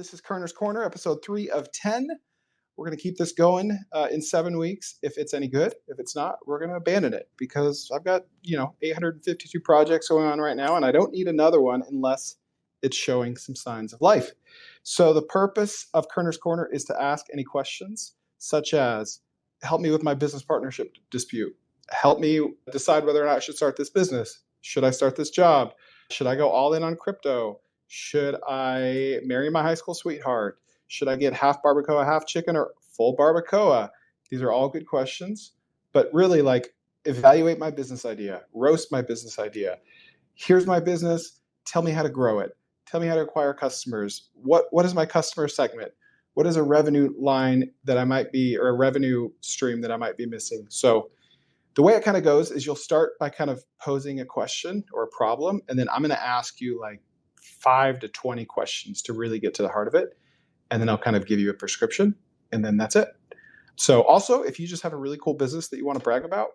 This is Kerner's Corner, episode 3 of 10. We're going to keep this going in 7 weeks. If it's any good, if it's not, we're going to abandon it because I've got, 852 projects going on right now, and I don't need another one unless it's showing some signs of life. So the purpose of Kerner's Corner is to ask any questions, such as, help me with my business partnership dispute. Help me decide whether or not I should start this business. Should I start this job? Should I go all in on crypto? Should I marry my high school sweetheart? Should I get half barbacoa, half chicken, or full barbacoa? These are all good questions, but really evaluate my business idea, roast my business idea. Here's my business. Tell me how to grow it. Tell me how to acquire customers. What is my customer segment? What is a revenue line that I might be, or a revenue stream that I might be missing? So the way it kind of goes is you'll start by kind of posing a question or a problem, and then I'm going to ask you 5 to 20 questions to really get to the heart of it. And then I'll kind of give you a prescription, and then that's it. So also, if you just have a really cool business that you want to brag about,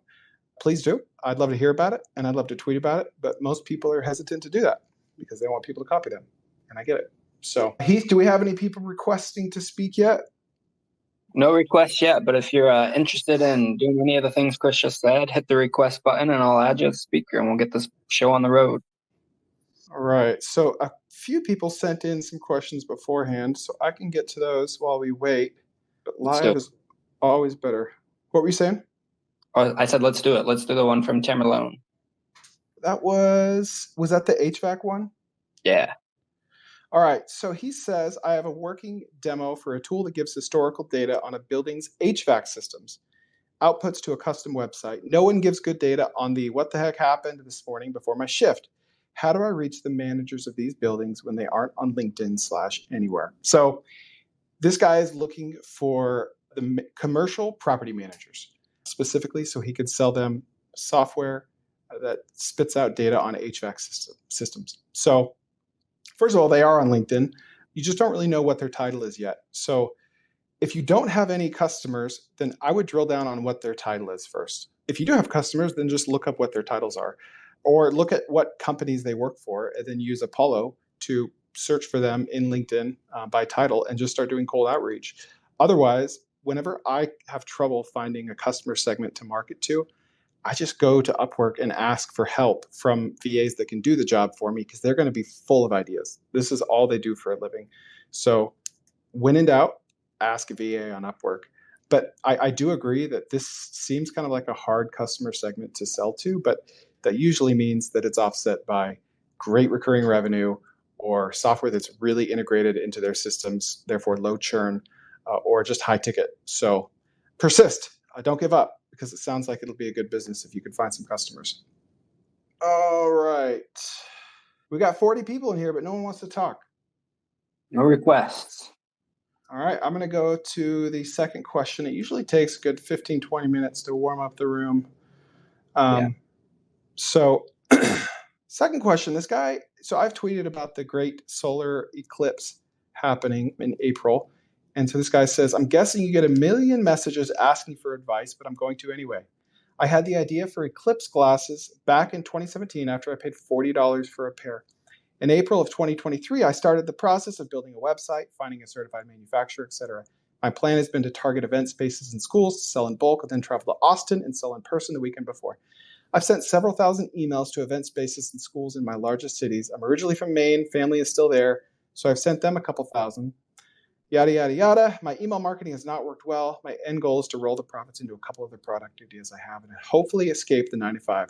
please do. I'd love to hear about it, and I'd love to tweet about it. But most people are hesitant to do that because they want people to copy them. And I get it. So Heath, do we have any people requesting to speak yet? No requests yet, but if you're interested in doing any of the things Chris just said, hit the request button and I'll add you as a speaker and we'll get this show on the road. All right. So a few people sent in some questions beforehand, so I can get to those while we wait. But live is always better. What were you saying? I said, let's do it. Let's do the one from Tim Malone. That was that the HVAC one? Yeah. All right. So he says, I have a working demo for a tool that gives historical data on a building's HVAC systems, outputs to a custom website. No one gives good data on the what the heck happened this morning before my shift. How do I reach the managers of these buildings when they aren't on LinkedIn/anywhere? So this guy is looking for the commercial property managers specifically so he could sell them software that spits out data on HVAC systems. So first of all, they are on LinkedIn. You just don't really know what their title is yet. So if you don't have any customers, then I would drill down on what their title is first. If you do have customers, then just look up what their titles are. Or look at what companies they work for and then use Apollo to search for them in LinkedIn by title and just start doing cold outreach. Otherwise, whenever I have trouble finding a customer segment to market to, I just go to Upwork and ask for help from VAs that can do the job for me because they're going to be full of ideas. This is all they do for a living. So when in doubt, ask a VA on Upwork. But I do agree that this seems kind of like a hard customer segment to sell to, but that usually means that it's offset by great recurring revenue or software that's really integrated into their systems, therefore low churn, or just high ticket. So persist. Don't give up because it sounds like it'll be a good business if you can find some customers. All right. We got 40 people in here, but no one wants to talk. No requests. All right. I'm going to go to the second question. It usually takes a good 15, 20 minutes to warm up the room. So second question, this guy, so I've tweeted about the great solar eclipse happening in April. And so this guy says, I'm guessing you get a million messages asking for advice, but I'm going to anyway. I had the idea for eclipse glasses back in 2017 after I paid $40 for a pair. In April of 2023, I started the process of building a website, finding a certified manufacturer, etc. My plan has been to target event spaces in schools to sell in bulk and then travel to Austin and sell in person the weekend before. I've sent several thousand emails to event spaces and schools in my largest cities. I'm originally from Maine. Family is still there. So I've sent them a couple thousand. Yada, yada, yada. My email marketing has not worked well. My end goal is to roll the profits into a couple other product ideas I have and hopefully escape the 9 to 5.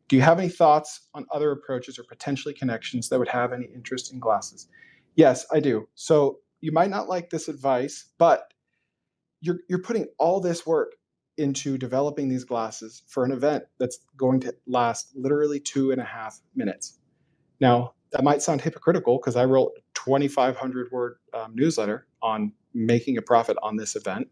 Do you have any thoughts on other approaches or potentially connections that would have any interest in glasses? Yes, I do. So you might not like this advice, but you're putting all this work into developing these glasses for an event that's going to last literally 2.5 minutes. Now, that might sound hypocritical because I wrote a 2,500 word newsletter on making a profit on this event,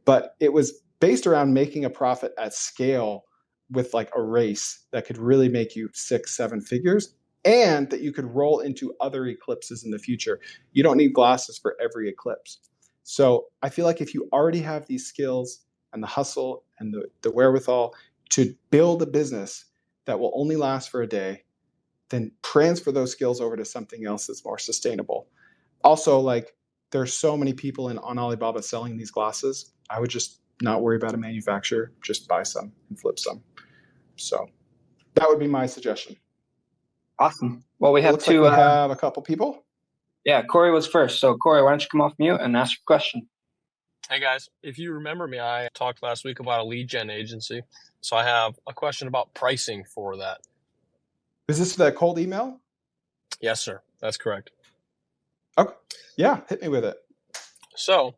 but it was based around making a profit at scale with a race that could really make you 6-7 figures and that you could roll into other eclipses in the future. You don't need glasses for every eclipse. So I feel like if you already have these skills and the hustle and the wherewithal to build a business that will only last for a day, then transfer those skills over to something else that's more sustainable. Also, like, there's so many people on Alibaba selling these glasses. I would just not worry about a manufacturer, just buy some and flip some. So that would be my suggestion. Awesome. Well, we It have looks like we have a couple people. Yeah, Corey was first. So Corey, why don't you come off mute and ask your question? Hey guys, if you remember me, I talked last week about a lead gen agency. So I have a question about pricing for that. Is this the cold email? Yes, sir. That's correct. Okay. Yeah, hit me with it. So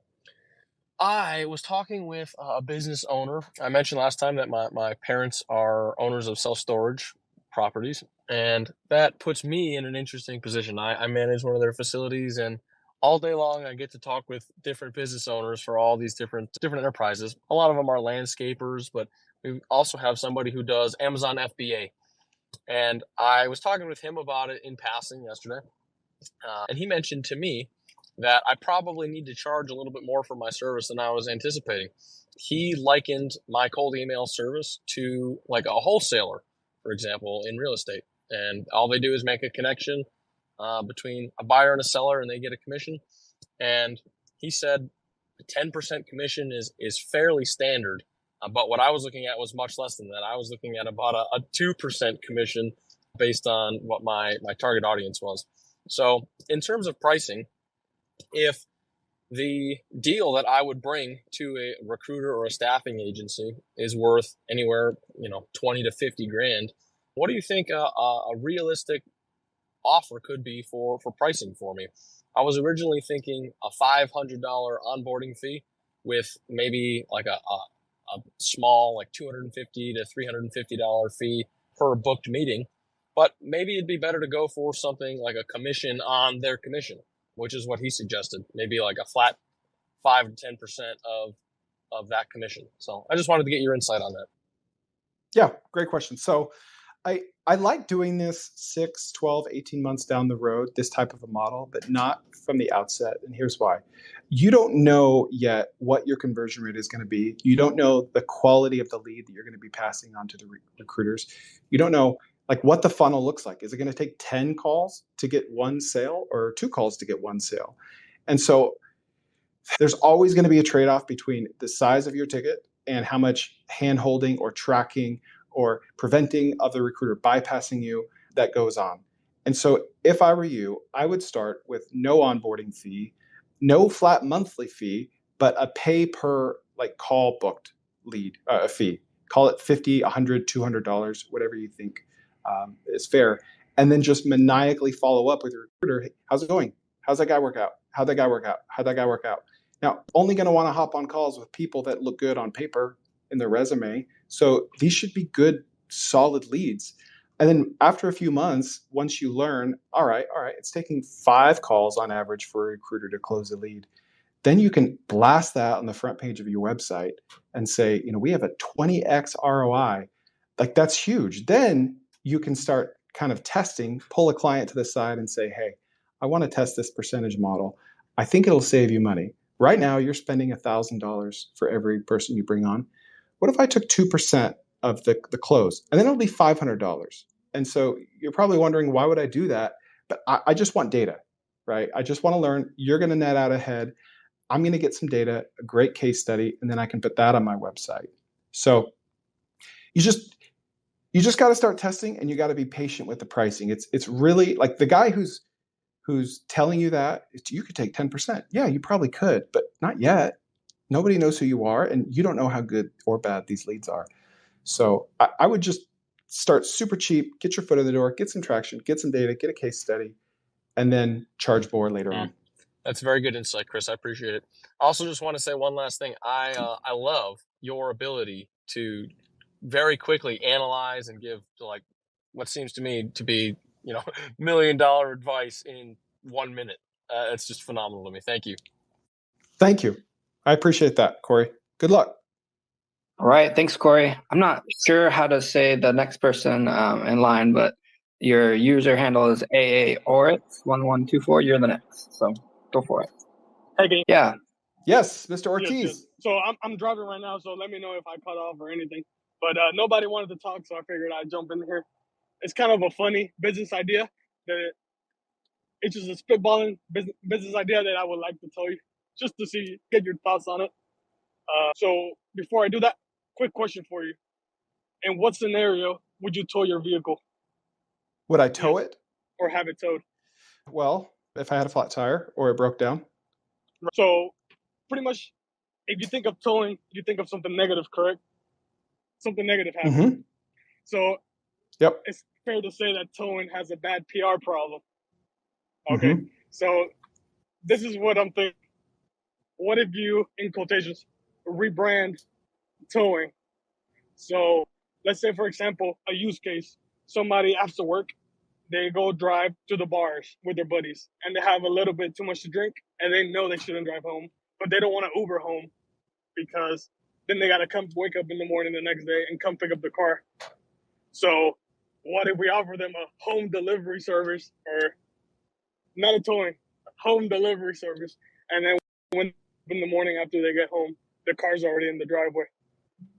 I was talking with a business owner. I mentioned last time that my parents are owners of self-storage properties, and that puts me in an interesting position. I manage one of their facilities, and all day long I get to talk with different business owners for all these different enterprises. A lot of them are landscapers, but we also have somebody who does Amazon FBA. And I was talking with him about it in passing yesterday, and he mentioned to me that I probably need to charge a little bit more for my service than I was anticipating. He likened my cold email service to like a wholesaler, for example, in real estate. And all they do is make a connection between a buyer and a seller, and they get a commission. And he said 10% commission is fairly standard. But what I was looking at was much less than that. I was looking at about a 2% commission based on what my target audience was. So in terms of pricing, if the deal that I would bring to a recruiter or a staffing agency is worth anywhere, 20 to 50 grand, what do you think a realistic offer could be for pricing for me? I was originally thinking a $500 onboarding fee with maybe like a small, like $250 to $350 fee per booked meeting. But maybe it'd be better to go for something like a commission on their commission, which is what he suggested. Maybe like a flat 5 to 10% of that commission. So I just wanted to get your insight on that. Yeah, great question. So I like doing this 6, 12, 18 months down the road, this type of a model, but not from the outset. And here's why. You don't know yet what your conversion rate is going to be. You don't know the quality of the lead that you're going to be passing on to the recruiters. You don't know like what the funnel looks like. Is it going to take 10 calls to get one sale or 2 calls to get one sale? And so there's always going to be a trade-off between the size of your ticket and how much hand-holding or tracking or preventing of the recruiter bypassing you that goes on. And so if I were you, I would start with no onboarding fee, no flat monthly fee, but a pay per like call booked lead fee. Call it $50, $100, $200, whatever you think is fair. And then just maniacally follow up with your recruiter. Hey, how's it going? How's that guy work out? How'd that guy work out? How'd that guy work out? Now, only going to want to hop on calls with people that look good on paper in their resume. So these should be good, solid leads. And then after a few months, once you learn, all right, it's taking 5 calls on average for a recruiter to close a lead. Then you can blast that on the front page of your website and say, we have a 20x ROI. Like that's huge. Then you can start kind of testing, pull a client to the side and say, hey, I want to test this percentage model. I think it'll save you money. Right now, you're spending $1,000 for every person you bring on. What if I took 2% of the close? And then it'll be $500. And so you're probably wondering, why would I do that? But I just want data, right? I just want to learn. You're going to net out ahead. I'm going to get some data, a great case study, and then I can put that on my website. So you just got to start testing, and you got to be patient with the pricing. It's really like the guy who's telling you that you could take 10%. Yeah, you probably could, but not yet. Nobody knows who you are, and you don't know how good or bad these leads are. So I would just start super cheap, get your foot in the door, get some traction, get some data, get a case study, and then charge more later on. That's very good insight, Chris. I appreciate it. I also just want to say one last thing. I love your ability to very quickly analyze and give like what seems to me to be $1 million advice in 1 minute. It's just phenomenal to me. Thank you. Thank you. I appreciate that, Corey. Good luck. All right. Thanks, Corey. I'm not sure how to say the next person in line, but your user handle is AAOritz1124. You're the next. So go for it. Hey, yeah. Yes, Mr. Ortiz. Yes. So I'm driving right now, so let me know if I cut off or anything. But nobody wanted to talk, so I figured I'd jump in here. It's kind of a funny business idea. it's just a spitballing business idea that I would like to tell you, just to get your thoughts on it. So before I do that, quick question for you. In what scenario would you tow your vehicle? Would I tow it? Or have it towed? Well, if I had a flat tire or it broke down. So pretty much, if you think of towing, you think of something negative, correct? Something negative happened. Mm-hmm. So Yep. it's fair to say that towing has a bad PR problem. Okay. Mm-hmm. So this is what I'm thinking. What if you, in quotations, rebrand towing? So let's say, for example, a use case. Somebody after work, they go drive to the bars with their buddies and they have a little bit too much to drink and they know they shouldn't drive home, but they don't want to Uber home because then they got to wake up in the morning the next day and come pick up the car. So what if we offer them a home delivery service, or not a towing, home delivery service, and then when in the morning after they get home, the car's already in the driveway.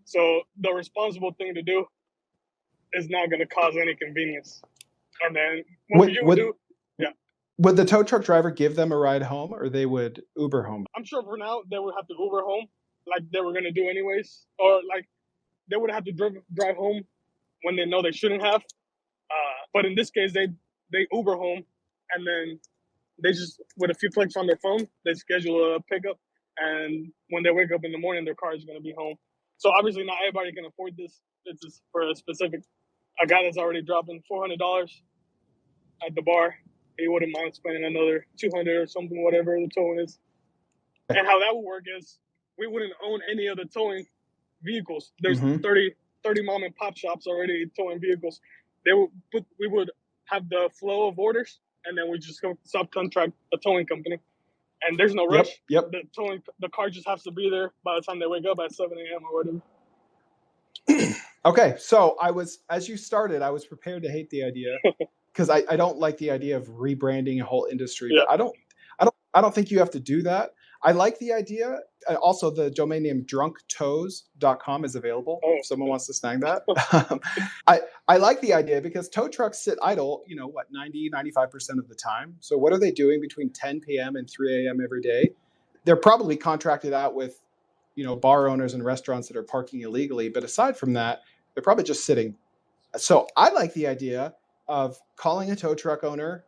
So the responsible thing to do is not going to cause any convenience. And then what you would do? Yeah. Would the tow truck driver give them a ride home, or they would Uber home? I'm sure for now they would have to Uber home, like they were going to do anyways, or like they would have to drive home when they know they shouldn't have. But in this case, they Uber home, and then they just, with a few clicks on their phone, they schedule a pickup, and when they wake up in the morning, their car is going to be home. So obviously, not everybody can afford this. This is for a guy that's already dropping $400 at the bar. He wouldn't mind spending another $200 or something, whatever the towing is. And how that would work is we wouldn't own any of the towing vehicles. There's 30 mom and pop shops already towing vehicles. We would have the flow of orders, and then we just go subcontract a towing company. And there's no rush. Yep. The car just has to be there by the time they wake up at 7 a.m. or whatever. Okay, so as you started, I was prepared to hate the idea because I don't like the idea of rebranding a whole industry. Yeah. But I don't think you have to do that. I like the idea. Also, the domain name drunktows.com is available if someone wants to snag that. I like the idea because tow trucks sit idle, 90, 95% of the time. So what are they doing between 10 p.m. and 3 a.m. every day? They're probably contracted out with, bar owners and restaurants that are parking illegally. But aside from that, they're probably just sitting. So I like the idea of calling a tow truck owner,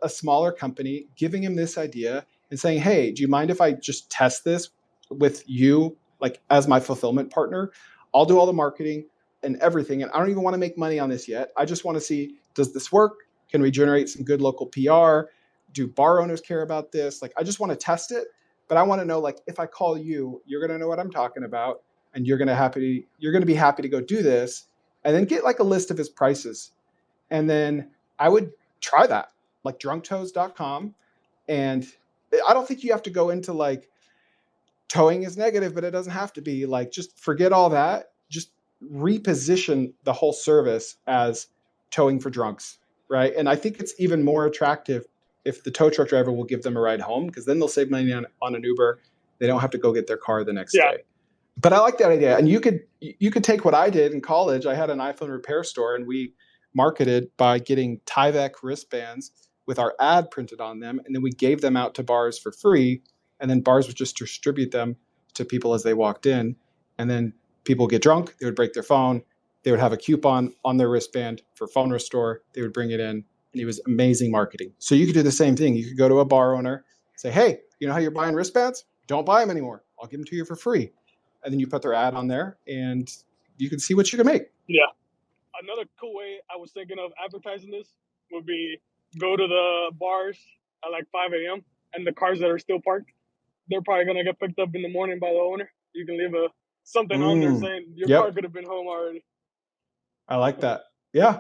a smaller company, giving him this idea and saying, hey, do you mind if I just test this with you, like as my fulfillment partner? I'll do all the marketing and everything. And I don't even want to make money on this yet. I just want to see, does this work? Can we generate some good local PR? Do bar owners care about this? Like, I just want to test it, but I want to know, like, if I call you, you're going to know what I'm talking about, and you're going to be happy to go do this, and then get like a list of his prices. And then I would try that, like drunktows.com. And I don't think you have to go into like towing is negative, but it doesn't have to be. Like, just forget all that. Just reposition the whole service as towing for drunks, right? And I think it's even more attractive if the tow truck driver will give them a ride home, because then they'll save money on an Uber. They don't have to go get their car the next day. But I like that idea. And you could take what I did in college. I had an iPhone repair store, and we marketed by getting Tyvek wristbands with our ad printed on them, and then we gave them out to bars for free, and then bars would just distribute them to people as they walked in, and then people would get drunk, they would break their phone, they would have a coupon on their wristband for phone restore, they would bring it in, and it was amazing marketing. So you could do the same thing. You could go to a bar owner, say, hey, you know how you're buying wristbands? Don't buy them anymore. I'll give them to you for free. And then you put their ad on there, and you can see what you can make. Yeah. Another cool way I was thinking of advertising this would be go to the bars at like 5 a.m. and the cars that are still parked, they're probably going to get picked up in the morning by the owner. You can leave something on there saying your car could have been home already. I like that. Yeah.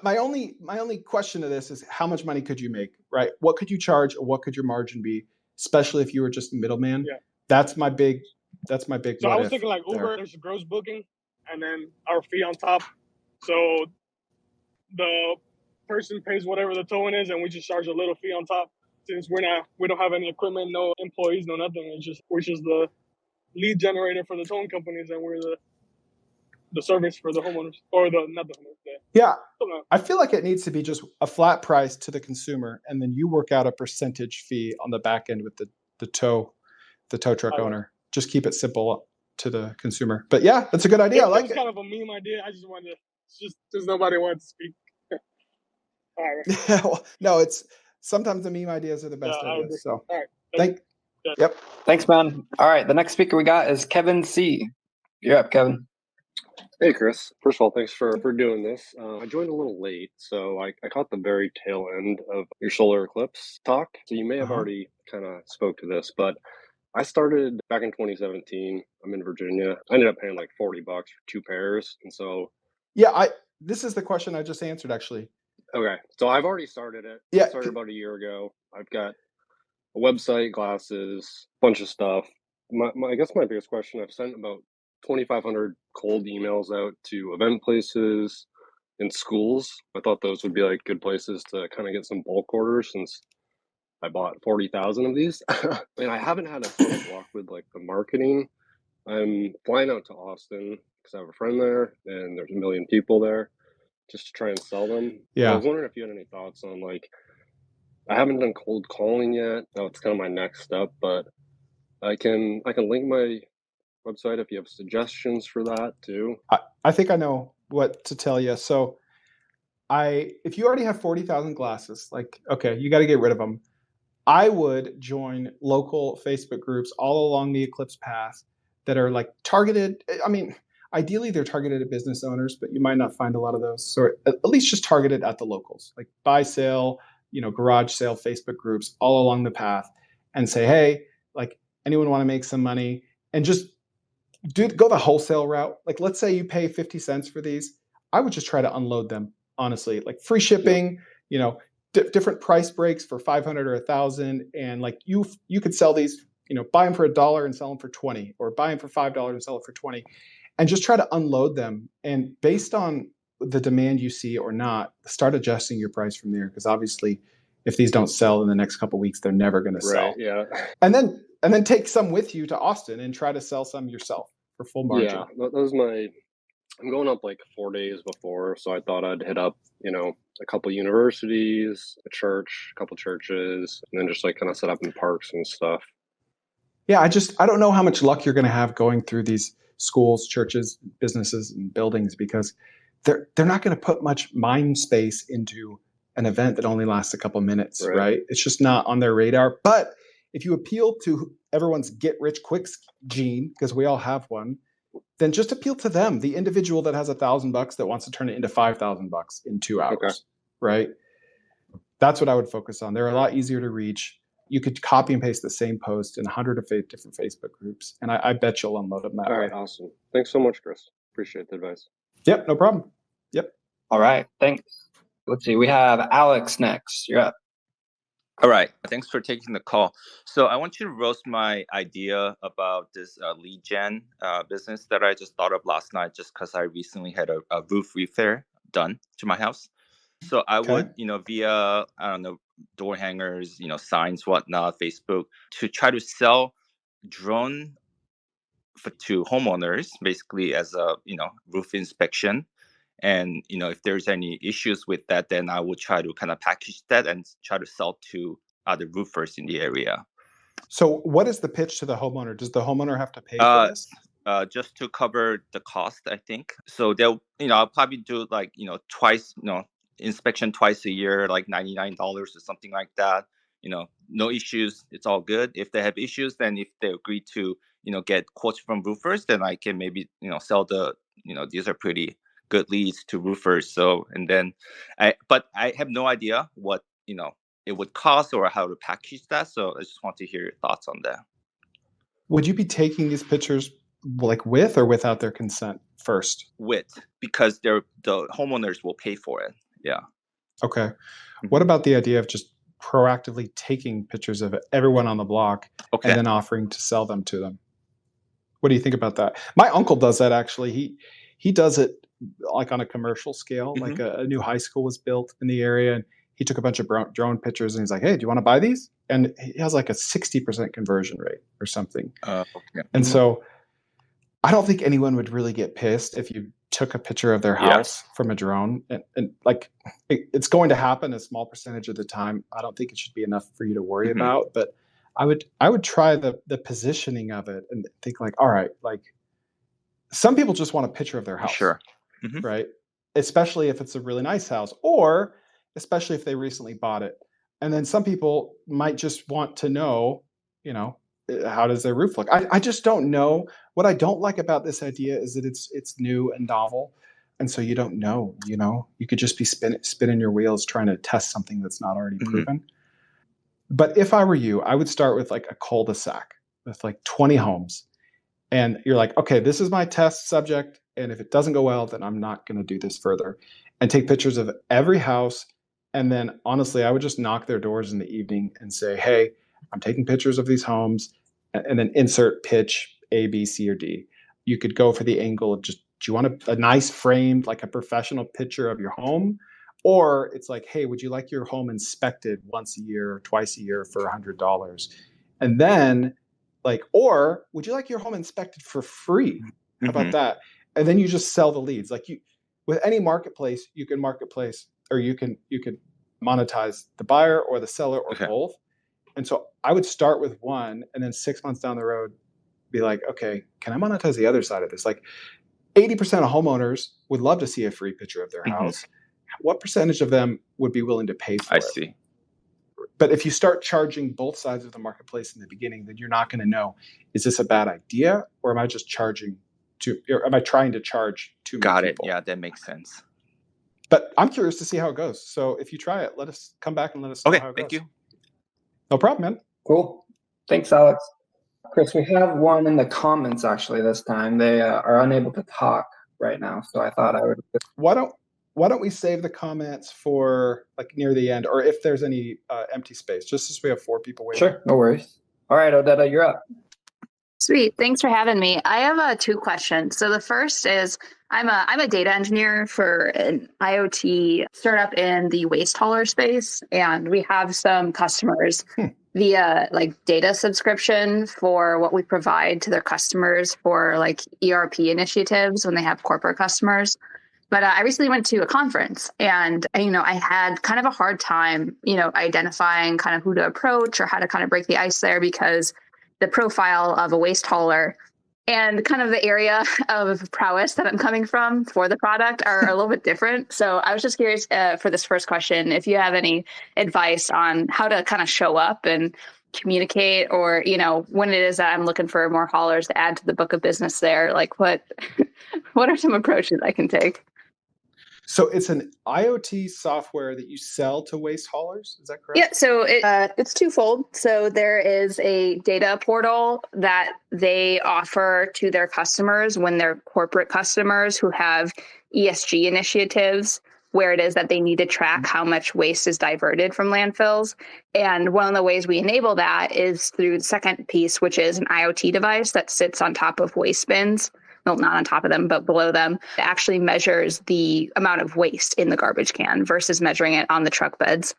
My only question to this is, how much money could you make, right? What could you charge, or what could your margin be, especially if you were just a middleman? Yeah. That's my big So I was thinking like Uber, there's a gross booking and then our fee on top. So the person pays whatever the towing is, and we just charge a little fee on top. Since we don't have any equipment, no employees, no nothing. We're just the lead generator for the towing companies, and we're the service for the homeowners, or not the homeowners. Yeah. So, I feel like it needs to be just a flat price to the consumer, and then you work out a percentage fee on the back end with the tow truck owner. Just keep it simple to the consumer. But yeah, that's a good idea. I like it's it. kind of a meme idea. I just wanted to, just nobody wanted to speak. All right. Yeah, well, no, it's sometimes the meme ideas are the best I agree. ideas. So All right. yep. Thanks, man. All right, the next speaker we got is Kevin C. You're up, Kevin. Hey, Chris. First of all, thanks for doing this. I joined a little late, so I caught the very tail end of your solar eclipse talk. So you may have already kind of spoke to this, but I started back in 2017. I'm in Virginia. I ended up paying like $40 for 2 pairs. And so, Yeah, this is the question I just answered, actually. okay. So I've already started it. Yeah. I started about a year ago. I've got a website, glasses, bunch of stuff. I guess my biggest question, I've sent about 2,500 cold emails out to event places and schools. I thought those would be like good places to kind of get some bulk orders since I bought 40,000 of these. And I haven't had a ton of luck with like the marketing. I'm flying out to Austin because I have a friend there and there's a million people there just to try and sell them. Yeah. I was wondering if you had any thoughts on like, I haven't done cold calling yet. Now it's kind of my next step, but I can link my website if you have suggestions for that too. I think I know what to tell you. So if you already have 40,000 glasses, like, okay, you got to get rid of them. I would join local Facebook groups all along the Eclipse path that are like targeted. I mean, ideally they're targeted at business owners, but you might not find a lot of those. So at least just targeted at the locals, like buy sale, garage sale Facebook groups all along the path, and say, hey, like, anyone want to make some money? And just go the wholesale route. Like, let's say you pay 50 cents for these. I would just try to unload them, honestly, like free shipping, different price breaks for 500 or 1,000. And like you could sell these, buy them for $1 and sell them for 20, or buy them for $5 and sell it for 20, and just try to unload them. And based on the demand you see or not, start adjusting your price from there. Because obviously, if these don't sell in the next couple of weeks, they're never going to sell. Yeah. And then take some with you to Austin and try to sell some yourself for full margin. Yeah, that was I'm going up like 4 days before, so I thought I'd hit up, a couple universities, a church, a couple churches, and then just like kind of set up in parks and stuff. Yeah, I don't know how much luck you're going to have going through these schools, churches, businesses, and buildings, because they're not going to put much mind space into an event that only lasts a couple minutes, right? It's just not on their radar. But if you appeal to everyone's get rich quick gene, because we all have one, then just appeal to them, the individual that has $1,000 that wants to turn it into $5,000 in 2 hours, right? That's what I would focus on. They're a lot easier to reach. You could copy and paste the same post in 100 of different Facebook groups, and I bet you'll unload them that way. All right, awesome. Thanks so much, Chris. Appreciate the advice. Yep, no problem. Yep. All right, thanks. Let's see, we have Alex next. You're up. All right. Thanks for taking the call. So I want you to roast my idea about this lead gen business that I just thought of last night, just because I recently had a roof repair done to my house. So I would, via, I don't know, door hangers, signs, whatnot, Facebook, to try to sell drone to homeowners, basically as a, roof inspection. And, if there's any issues with that, then I would try to kind of package that and try to sell to other roofers in the area. So what is the pitch to the homeowner? Does the homeowner have to pay for this? Just to cover the cost, I think. So they'll, I'll probably do like, twice, inspection twice a year, like $99 or something like that. No issues. It's all good. If they have issues, then if they agree to, get quotes from roofers, then I can maybe, sell these are pretty good leads to roofers. So, and then but I have no idea what, it would cost or how to package that. So I just want to hear your thoughts on that. Would you be taking these pictures like with or without their consent first? With, because the homeowners will pay for it. Yeah. Okay. What about the idea of just proactively taking pictures of everyone on the block and then offering to sell them to them? What do you think about that? My uncle does that, actually. He does it like on a commercial scale. Like a new high school was built in the area, and he took a bunch of drone pictures and he's like, hey, do you want to buy these? And he has like a 60% conversion rate or something. And so I don't think anyone would really get pissed if you took a picture of their Yes. house from a drone, and like it's going to happen a small percentage of the time. I don't think it should be enough for you to worry Mhm. about, but I would try the positioning of it and think like, all right, like some people just want a picture of their house, Sure. Mhm. right? Especially if it's a really nice house, or especially if they recently bought it. And then some people might just want to know, you know, how does their roof look? I just don't know. What I don't like about this idea is that it's new and novel. And so you don't know, you know, you could just be spinning your wheels trying to test something that's not already Mhm. proven. But if I were you, I would start with like a cul-de-sac with like 20 homes. And you're like, okay, this is my test subject. And if it doesn't go well, then I'm not going to do this further. And take pictures of every house. And then honestly, I would just knock their doors in the evening and say, hey, I'm taking pictures of these homes, and then insert pitch A, B, C, or D. You could go for the angle of just, do you want a nice framed, like a professional picture of your home? Or it's like, hey, would you like your home inspected once a year or twice a year for $100? And then like, or would you like your home inspected for free? How about Mhm. that? And then you just sell the leads. Like you, with any marketplace, you can marketplace, or you can monetize the buyer or the seller or Okay. both. And so I would start with one, and then 6 months down the road, be like, okay, can I monetize the other side of this? Like 80% of homeowners would love to see a free picture of their Mhm. house. What percentage of them would be willing to pay for I it? see. But if you start charging both sides of the marketplace in the beginning, then you're not going to know, is this a bad idea, or am I just charging or am I trying to charge too many Got it. people? Yeah, that makes sense. But I'm curious to see how it goes. So if you try it, let us come back and let us know Okay, how it thank goes. you. No problem, man. Cool. Thanks, Alex. Chris, we have one in the comments actually this time. They are unable to talk right now, so I thought I would. Why don't we save the comments for like near the end, or if there's any empty space, just as we have 4 people waiting. Sure, no worries. All right, Odetta, you're up. Sweet. Thanks for having me. I have 2 questions. So the first is I'm a data engineer for an IoT startup in the waste hauler space, and we have some customers via like data subscription for what we provide to their customers for like ERP initiatives when they have corporate customers. But I recently went to a conference, and I had kind of a hard time, identifying kind of who to approach or how to kind of break the ice there, because the profile of a waste hauler and kind of the area of prowess that I'm coming from for the product are a little bit different. So I was just curious for this first question, if you have any advice on how to kind of show up and communicate, or, when it is that I'm looking for more haulers to add to the book of business there, like what are some approaches I can take? So it's an IoT software that you sell to waste haulers. Is that correct? Yeah, so it's twofold. So there is a data portal that they offer to their customers when they're corporate customers who have ESG initiatives, where it is that they need to track how much waste is diverted from landfills. And one of the ways we enable that is through the second piece, which is an IoT device that sits on top of waste bins. Well, not on top of them, but below them. It actually measures the amount of waste in the garbage can versus measuring it on the truck beds.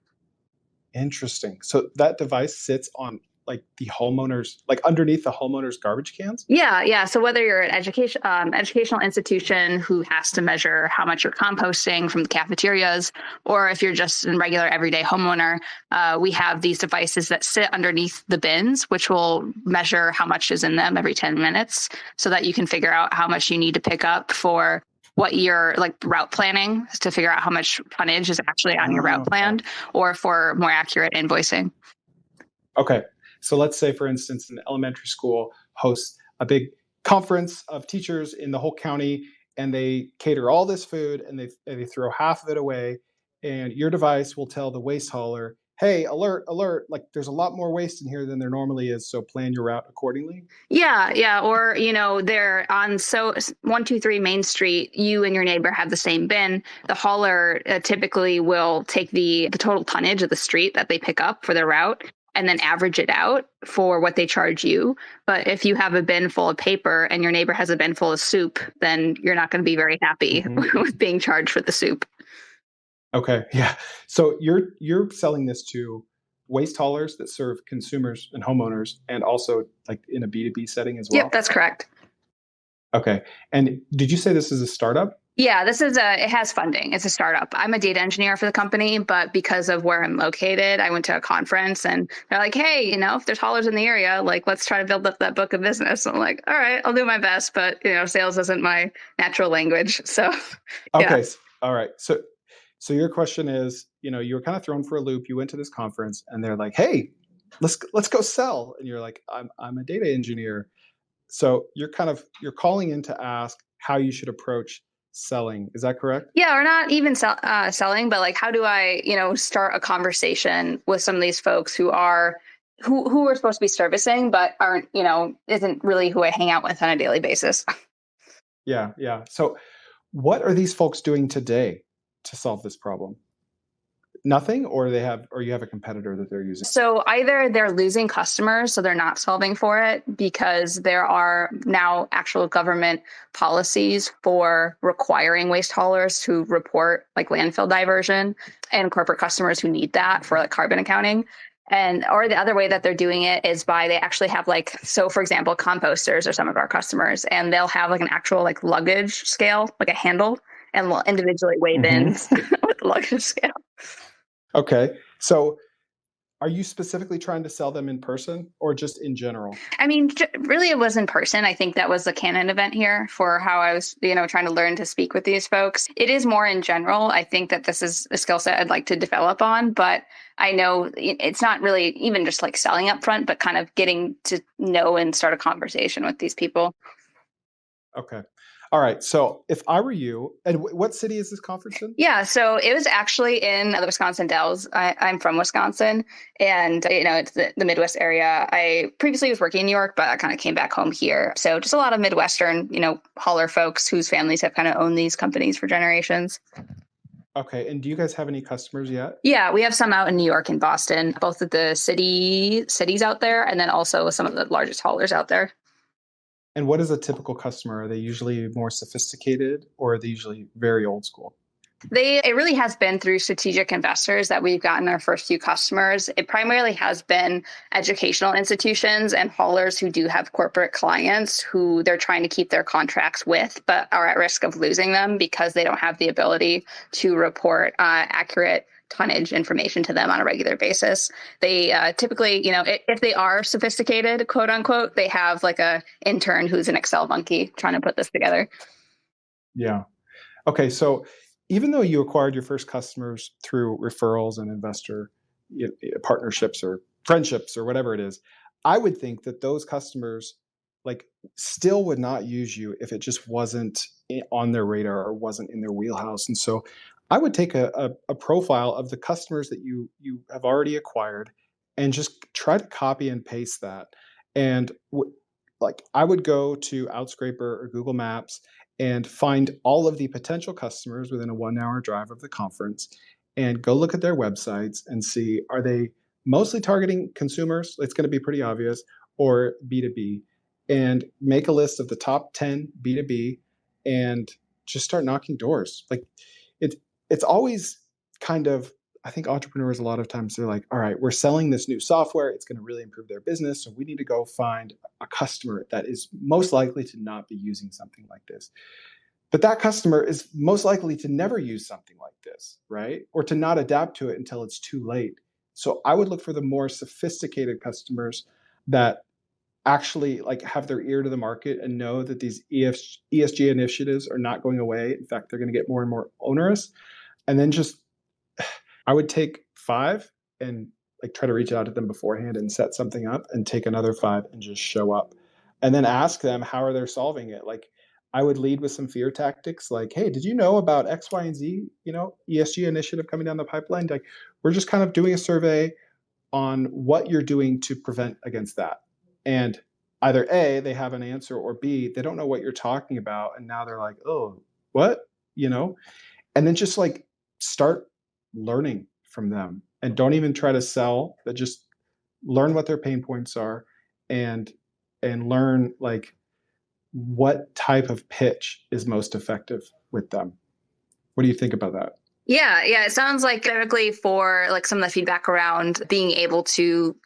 Interesting. So that device sits on like the homeowners, like underneath the homeowners' garbage cans? Yeah. So whether you're an educational institution who has to measure how much you're composting from the cafeterias, or if you're just a regular everyday homeowner, we have these devices that sit underneath the bins, which will measure how much is in them every 10 minutes, so that you can figure out how much you need to pick up for what you're like route planning, to figure out how much tonnage is actually on your route plan, or for more accurate invoicing. Okay. So let's say, for instance, an elementary school hosts a big conference of teachers in the whole county, and they cater all this food, and they throw half of it away. And your device will tell the waste hauler, hey, alert, alert, like there's a lot more waste in here than there normally is. So plan your route accordingly. Yeah. Or, they're on 123 Main Street, you and your neighbor have the same bin. The hauler typically will take the total tonnage of the street that they pick up for their route and then average it out for what they charge you. But if you have a bin full of paper and your neighbor has a bin full of soup, then you're not going to be very happy with being charged for the soup. Okay. Yeah. So you're selling this to waste haulers that serve consumers and homeowners, and also like in a B2B setting as well? Yep, that's correct. Okay. And did you say this is a startup? Yeah, it has funding. It's a startup. I'm a data engineer for the company, but because of where I'm located, I went to a conference and they're like, hey, if there's haulers in the area, like, let's try to build up that book of business. I'm like, all right, I'll do my best, but sales isn't my natural language. So, yeah. Okay. All right. So your question is, you were kind of thrown for a loop. You went to this conference and they're like, hey, let's go sell. And you're like, I'm a data engineer. So you're calling in to ask how you should approach selling. Is that correct? Yeah, or not even selling, but like, how do I, start a conversation with some of these folks who are supposed to be servicing, but aren't, isn't really who I hang out with on a daily basis. Yeah. So what are these folks doing today to solve this problem? Nothing, or you have a competitor that they're using? So either they're losing customers, so they're not solving for it because there are now actual government policies for requiring waste haulers to report like landfill diversion, and corporate customers who need that for like carbon accounting. Or the other way that they're doing it is by they actually have so for example, composters are some of our customers, and they'll have like an actual like luggage scale, like a handle, and will individually weigh bins with the luggage scale. Okay. So are you specifically trying to sell them in person or just in general? I mean, really, it was in person. I think that was the canon event here for how I was, trying to learn to speak with these folks. It is more in general. I think that this is a skill set I'd like to develop on, but I know it's not really even just like selling up front, but kind of getting to know and start a conversation with these people. Okay. All right. So if I were you, and what city is this conference in? Yeah. So it was actually in the Wisconsin Dells. I'm from Wisconsin, and, it's the Midwest area. I previously was working in New York, but I kind of came back home here. So just a lot of Midwestern, hauler folks whose families have kind of owned these companies for generations. Okay. And do you guys have any customers yet? Yeah, we have some out in New York and Boston, both of the cities out there, and then also some of the largest haulers out there. And what is a typical customer? Are they usually more sophisticated, or are they usually very old school? It really has been through strategic investors that we've gotten our first few customers. It primarily has been educational institutions and haulers who do have corporate clients who they're trying to keep their contracts with, but are at risk of losing them because they don't have the ability to report accurate tonnage information to them on a regular basis. They typically, if they are sophisticated, quote unquote, they have like a intern who's an Excel monkey trying to put this together. Yeah. Okay. So even though you acquired your first customers through referrals and investor partnerships or friendships or whatever it is, I would think that those customers still would not use you if it just wasn't on their radar or wasn't in their wheelhouse. And so I would take a profile of the customers that you have already acquired and just try to copy and paste that. And I would go to Outscraper or Google Maps and find all of the potential customers within a 1 hour drive of the conference and go look at their websites and see, are they mostly targeting consumers? It's going to be pretty obvious, or B2B, and make a list of the top 10 B2B and just start knocking doors. It's always kind of, I think entrepreneurs a lot of times they're like, all right, we're selling this new software. It's going to really improve their business. So we need to go find a customer that is most likely to not be using something like this. But that customer is most likely to never use something like this, right? Or to not adapt to it until it's too late. So I would look for the more sophisticated customers that actually have their ear to the market and know that these ESG initiatives are not going away. In fact, they're going to get more and more onerous. And then I would take 5 and try to reach out to them beforehand and set something up, and take another 5 and just show up and then ask them, how are they solving it? I would lead with some fear tactics like, hey, did you know about X, Y, and Z, ESG initiative coming down the pipeline? We're just kind of doing a survey on what you're doing to prevent against that. And either A, they have an answer, or B, they don't know what you're talking about. And now they're like, oh, what? And then just start learning from them, and don't even try to sell, but just learn what their pain points are and learn what type of pitch is most effective with them. What do you think about that? Yeah. It sounds like typically for some of the feedback around being able to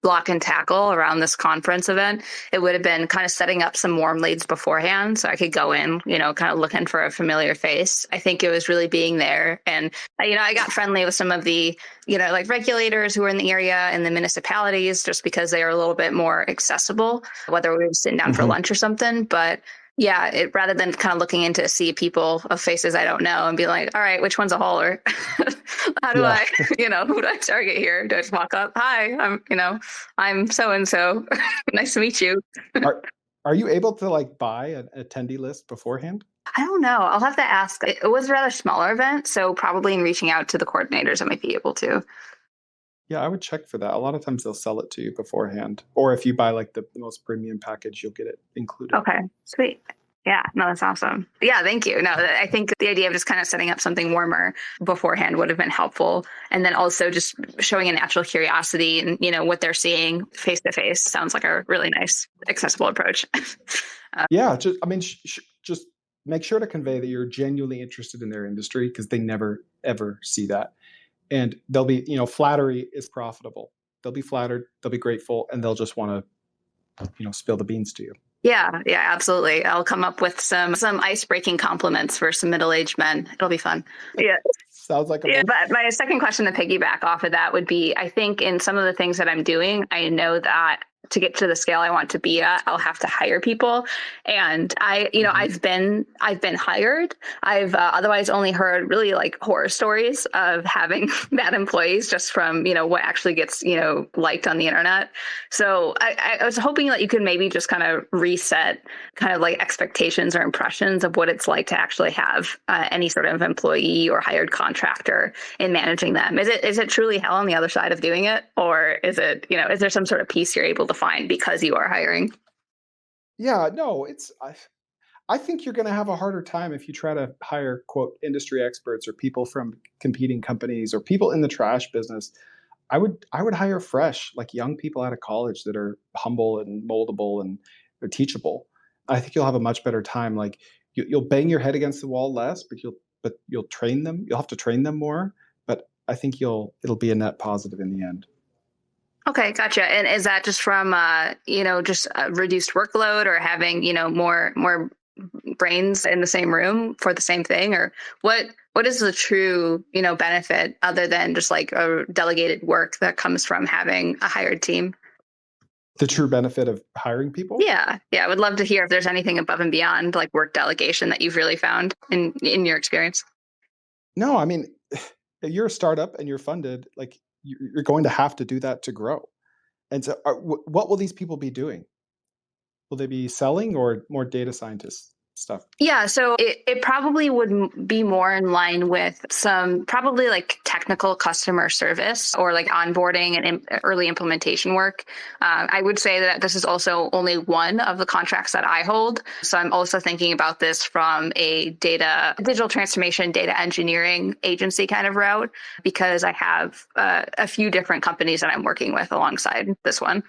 block and tackle around this conference event, it would have been kind of setting up some warm leads beforehand so I could go in, kind of looking for a familiar face. I think it was really being there. And, I got friendly with some of the, like regulators who were in the area and the municipalities just because they are a little bit more accessible, whether we were sitting down for lunch or something. But yeah, rather than kind of looking into sea people of faces I don't know and be like, all right, which one's a hauler? How do I, who do I target here? Do I just walk up? Hi, I'm so-and-so. Nice to meet you. Are you able to like buy an attendee list beforehand? I don't know. I'll have to ask. It was a rather smaller event, so probably in reaching out to the coordinators, I might be able to. Yeah, I would check for that. A lot of times they'll sell it to you beforehand. Or if you buy like the most premium package, you'll get it included. Okay, sweet. Yeah, no, that's awesome. Yeah, thank you. No, I think the idea of just kind of setting up something warmer beforehand would have been helpful. And then also just showing a natural curiosity and, what they're seeing face to face sounds like a really nice, accessible approach. Yeah, just make sure to convey that you're genuinely interested in their industry because they never, ever see that. And they'll be, flattery is profitable. They'll be flattered, they'll be grateful, and they'll just want to, spill the beans to you. Yeah, absolutely. I'll come up with some ice-breaking compliments for some middle-aged men. It'll be fun. Yeah. Sounds like but my second question to piggyback off of that would be, I think in some of the things that I'm doing, I know that to get to the scale I want to be at, I'll have to hire people. And I've been hired. I've otherwise only heard really like horror stories of having bad employees just from, what actually gets, liked on the internet. So I was hoping that you could maybe just kind of reset kind of like expectations or impressions of what it's like to actually have any sort of employee or hired contractor in managing them. Is it truly hell on the other side of doing it? Or is it, is there some sort of piece you're able to find because you are hiring? Yeah, no, I think you're going to have a harder time if you try to hire, quote, industry experts or people from competing companies or people in the trash business. I would hire fresh, like young people out of college that are humble and moldable and they're teachable. I think you'll have a much better time. Like you'll bang your head against the wall less, but you'll train them. You'll have to train them more, but I think it'll be a net positive in the end. Okay, gotcha. And is that just from just a reduced workload or having more brains in the same room for the same thing, or what is the true benefit other than just like a delegated work that comes from having a hired team? The true benefit of hiring people? Yeah, I would love to hear if there's anything above and beyond like work delegation that you've really found in your experience. No, I mean, if you're a startup and you're funded, like you're going to have to do that to grow. And so what will these people be doing? Will they be selling or more data scientist stuff? Yeah, so it probably would be more in line with some probably like technical customer service or like onboarding and early implementation work. I would say that this is also only one of the contracts that I hold. So I'm also thinking about this from a digital transformation, data engineering agency kind of route, because I have a few different companies that I'm working with alongside this one.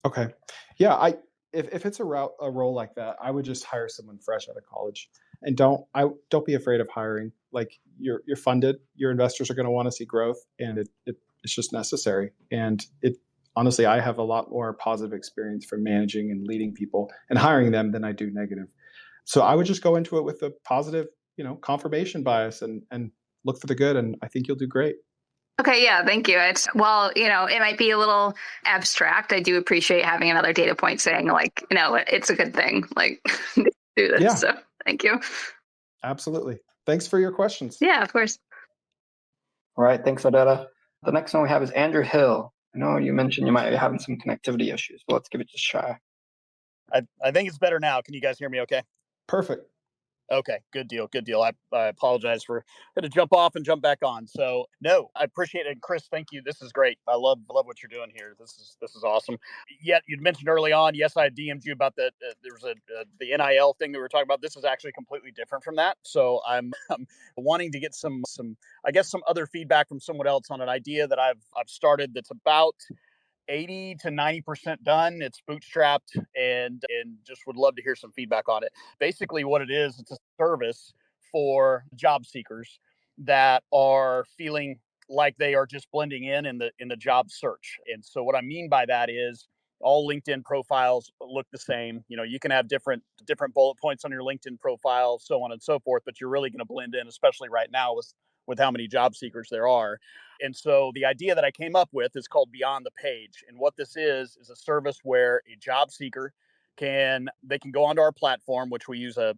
Okay. Yeah, if it's a role like that, I would just hire someone fresh out of college, and don't be afraid of hiring. Like you're funded, your investors are going to want to see growth, and it's just necessary. And honestly, I have a lot more positive experience from managing and leading people and hiring them than I do negative. So I would just go into it with a positive, confirmation bias and look for the good, and I think you'll do great. Okay, yeah, thank you. It might be a little abstract. I do appreciate having another data point saying like, it's a good thing, like do this. Yeah. So thank you. Absolutely. Thanks for your questions. Yeah, of course. All right, thanks, Odetta. The next one we have is Andrew Hill. I know you mentioned you might be having some connectivity issues, but let's give it a try. I think it's better now. Can you guys hear me okay? Perfect. Okay, good deal. I apologize for had to jump off and jump back on. So no, I appreciate it. And Chris, thank you. This is great. I love what you're doing here. This is awesome. Yet you'd mentioned early on, yes, I DM'd you about that. There was the NIL thing that we were talking about. This is actually completely different from that. So I'm wanting to get some other feedback from someone else on an idea that I've started that's about 80 to 90% done. It's bootstrapped and just would love to hear some feedback on it. Basically what it is, it's a service for job seekers that are feeling like they are just blending in the job search. And so what I mean by that is all LinkedIn profiles look the same. You can have different bullet points on your LinkedIn profile, so on and so forth, but you're really going to blend in, especially right now with how many job seekers there are. And so the idea that I came up with is called Beyond the Page. And what this is a service where a job seeker can go onto our platform, which we use a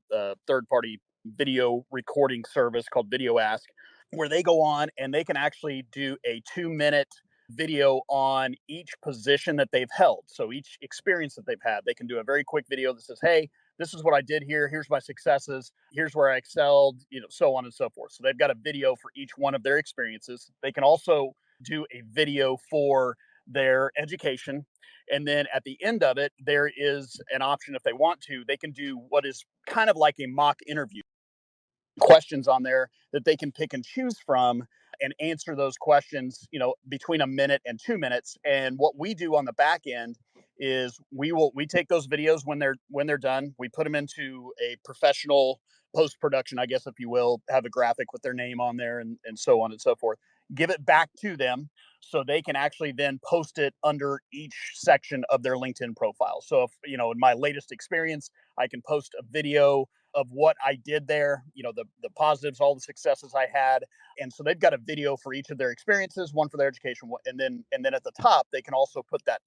third-party video recording service called Video Ask, where they go on and they can actually do a 2-minute video on each position that they've held. So each experience that they've had, they can do a very quick video that says, hey, this is what I did here. Here's my successes. Here's where I excelled, so on and so forth. So they've got a video for each one of their experiences. They can also do a video for their education. And then at the end of it, there is an option, if they want to, they can do what is kind of like a mock interview. Questions on there that they can pick and choose from and answer those questions, between a minute and 2 minutes. And what we do on the back end is we take those videos when they're done. We put them into a professional post-production, I guess, if you will, have a graphic with their name on there and so on and so forth. Give it back to them so they can actually then post it under each section of their LinkedIn profile. So if, in my latest experience, I can post a video of what I did there, the positives, all the successes I had. And so they've got a video for each of their experiences, one for their education, and then at the top, they can also put that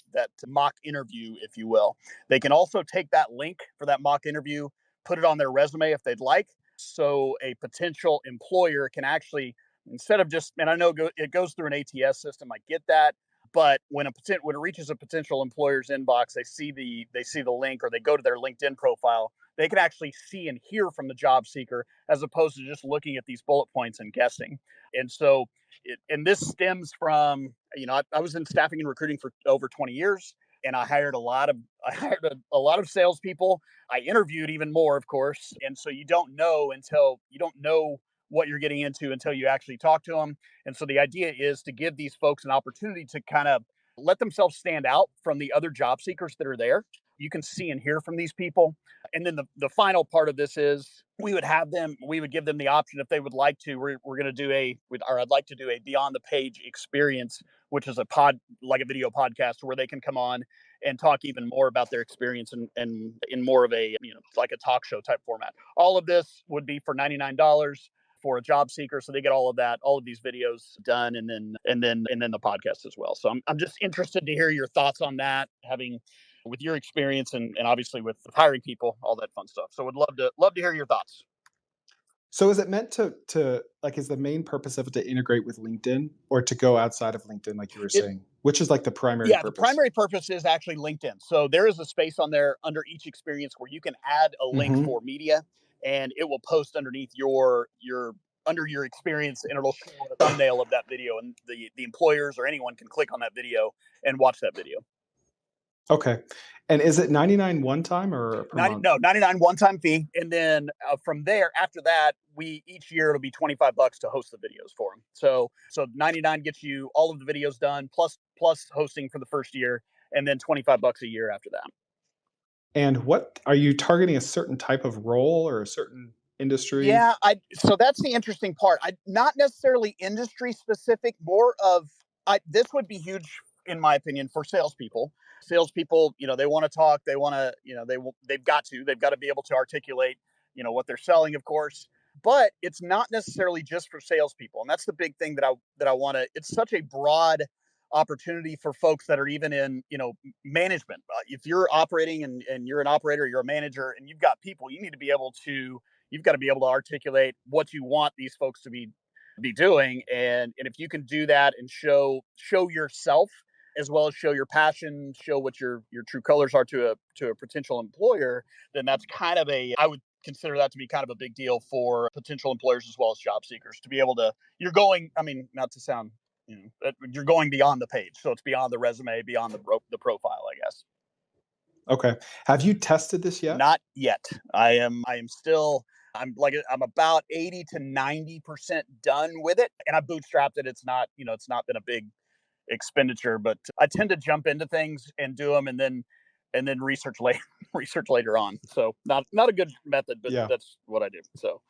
mock interview, if you will. They can also take that link for that mock interview, put it on their resume if they'd like. So a potential employer can actually, instead of just, and I know it goes through an ATS system, I get that. But when it reaches a potential employer's inbox, they see the link or they go to their LinkedIn profile, they can actually see and hear from the job seeker as opposed to just looking at these bullet points and guessing. And so, this stems from, I was in staffing and recruiting for over 20 years, and I hired a lot of salespeople. I interviewed even more, of course. And so you don't know what you're getting into until you actually talk to them. And so the idea is to give these folks an opportunity to kind of let themselves stand out from the other job seekers that are there. You can see and hear from these people. And then the final part of this is we would give them the option if they would like to. I'd like to do a Beyond the Page experience, which is like a video podcast where they can come on and talk even more about their experience and in more of a, like a talk show type format. All of this would be for $99 for a job seeker. So they get all of these videos done and then the podcast as well. So I'm just interested to hear your thoughts on that, having with your experience and obviously with hiring people, all that fun stuff. So would love to hear your thoughts. So is it meant to like, is the main purpose of it to integrate with LinkedIn or to go outside of LinkedIn, like you were saying, which is like the primary purpose? The primary purpose is actually LinkedIn. So there is a space on there under each experience where you can add a link for media, and it will post underneath under your experience, and it'll show a thumbnail of that video, and the employers or anyone can click on that video and watch that video. Okay. And is it $99 one time or per month? No, $99 one-time fee. And then from there, after that, each year it'll be $25 to host the videos for them. So $99 gets you all of the videos done, plus hosting for the first year, and then $25 a year after that. And what are you targeting, a certain type of role or a certain industry? Yeah, so that's the interesting part. Not necessarily industry specific, more of this would be huge in my opinion for salespeople. Salespeople, they want to talk, they want to, they've got to be able to articulate, what they're selling, of course. But it's not necessarily just for salespeople, and that's the big thing that I want to. It's such a broad opportunity for folks that are even in, management. If you're operating and you're an operator, you're a manager, and you've got people, you've got to be able to articulate what you want these folks to be doing, and if you can do that and show yourself as well as show your passion, show what your true colors are to a potential employer, then that's kind of I would consider that to be kind of a big deal for potential employers as well as job seekers to be able to. You're going, not to sound, you're going beyond the page, so it's beyond the resume, beyond the profile, I guess. Okay. Have you tested this yet? Not yet. I am still. I'm about 80 to 90% done with it, and I bootstrapped it. It's not been a big expenditure, but I tend to jump into things and do them and then research later on. So not a good method, but That's what I do. So,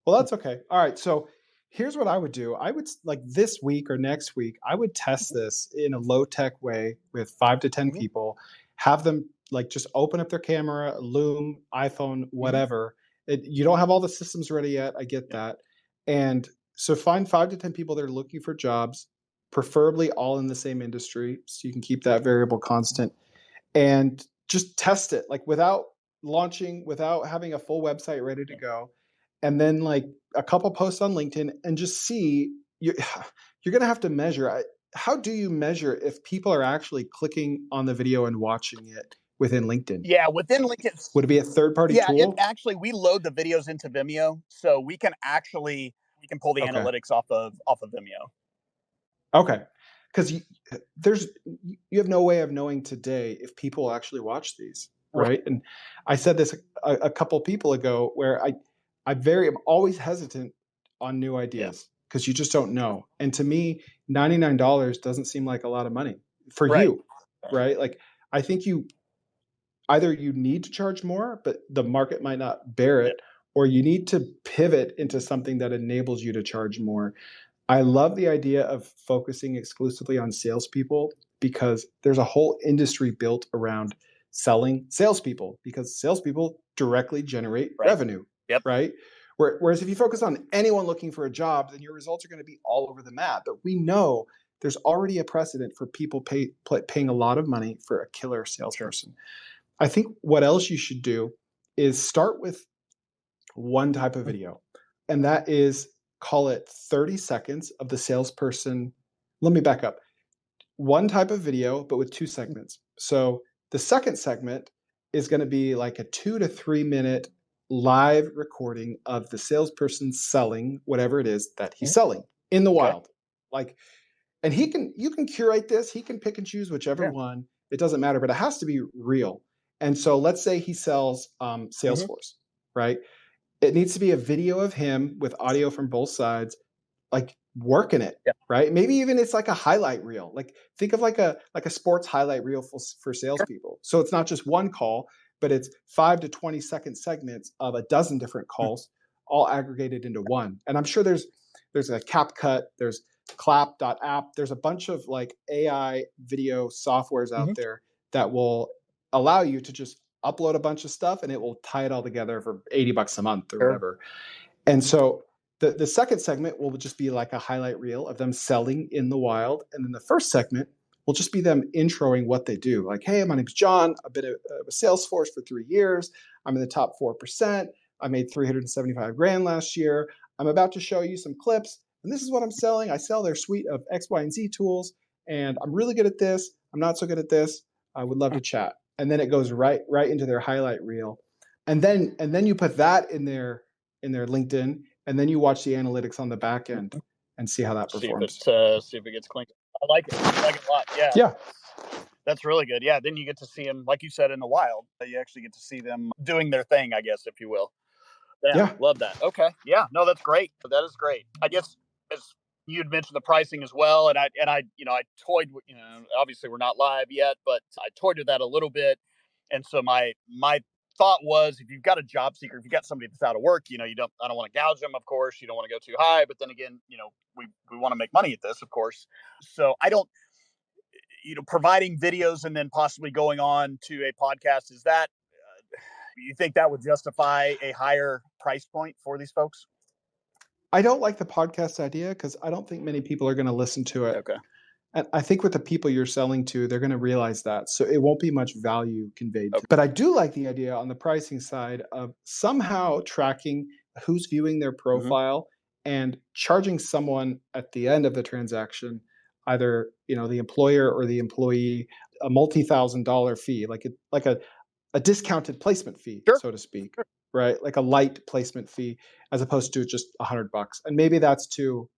well, that's okay. All right. So Here's what I would do. I would like this week or next week, I would test this in a low tech way with 5 to 10 people, have them like just open up their camera, Loom, iPhone, whatever. You don't have all the systems ready yet. I get that. And so find 5 to 10 people that are looking for jobs, preferably all in the same industry, so you can keep that variable constant, and just test it like without launching, without having a full website ready to go. And then like a couple posts on LinkedIn and just see, you're going to have to measure. How do you measure if people are actually clicking on the video and watching it within LinkedIn? Yeah, within LinkedIn. Would it be a third-party tool? Actually, we load the videos into Vimeo, so we can pull the analytics off of Vimeo. Okay, because you have no way of knowing today if people actually watch these, right? And I said this a couple people ago, where I'm always hesitant on new ideas because you just don't know. And to me, $99 doesn't seem like a lot of money for you, right? Like I think either you need to charge more, but the market might not bear it, or you need to pivot into something that enables you to charge more. I love the idea of focusing exclusively on salespeople because there's a whole industry built around selling salespeople, because salespeople directly generate revenue, right? Whereas if you focus on anyone looking for a job, then your results are going to be all over the map. But we know there's already a precedent for people paying a lot of money for a killer salesperson. I think what else you should do is start with one type of video, and that is, call it 30 seconds of the salesperson. Let me back up. One type of video, but with 2 segments. So the second segment is going to be like a 2 to 3 minute live recording of the salesperson selling whatever it is that he's selling in the wild. Like, and you can curate this. He can pick and choose whichever one. It doesn't matter, but it has to be real. And so let's say he sells Salesforce, right? It needs to be a video of him with audio from both sides, like working it, right? Maybe even it's like a highlight reel. Like think of like a sports highlight reel for salespeople. So it's not just one call, but it's 5 to 20 second segments of a dozen different calls, all aggregated into one. And I'm sure there's a CapCut, there's clap.app, there's a bunch of like AI video softwares out there that will allow you to just upload a bunch of stuff and it will tie it all together for $80 a month or whatever. And so the second segment will just be like a highlight reel of them selling in the wild. And then the first segment will just be them introing what they do. Like, hey, my name's John. I've been a Salesforce for 3 years. I'm in the top 4%. I made $375,000 last year. I'm about to show you some clips. And this is what I'm selling. I sell their suite of X, Y, and Z tools. And I'm really good at this. I'm not so good at this. I would love to chat. And then it goes right into their highlight reel. And then you put that in their LinkedIn, and then you watch the analytics on the back end and see how that performs. See if it gets clean. I like it. I like it a lot. Yeah. Yeah. That's really good. Yeah. Then you get to see them, like you said, in the wild. You actually get to see them doing their thing, I guess, if you will. Yeah. Love that. Okay. Yeah. No, that's great. That is great. I guess as you'd mentioned the pricing as well, and I toyed with, obviously we're not live yet, but I toyed with that a little bit. And so my thought was, if you've got a job seeker, if you've got somebody that's out of work, I don't want to gouge them, of course. You don't want to go too high, but then again, we want to make money at this, of course. So I don't, providing videos and then possibly going on to a podcast, is that, you think that would justify a higher price point for these folks? I don't like the podcast idea because I don't think many people are going to listen to it. Okay. And I think with the people you're selling to, they're going to realize that. So it won't be much value conveyed. Okay. But I do like the idea on the pricing side of somehow tracking who's viewing their profile and charging someone at the end of the transaction, either the employer or the employee, a multi-$1,000 fee, like a discounted placement fee, so to speak, right? Like a light placement fee as opposed to just $100. And maybe that's to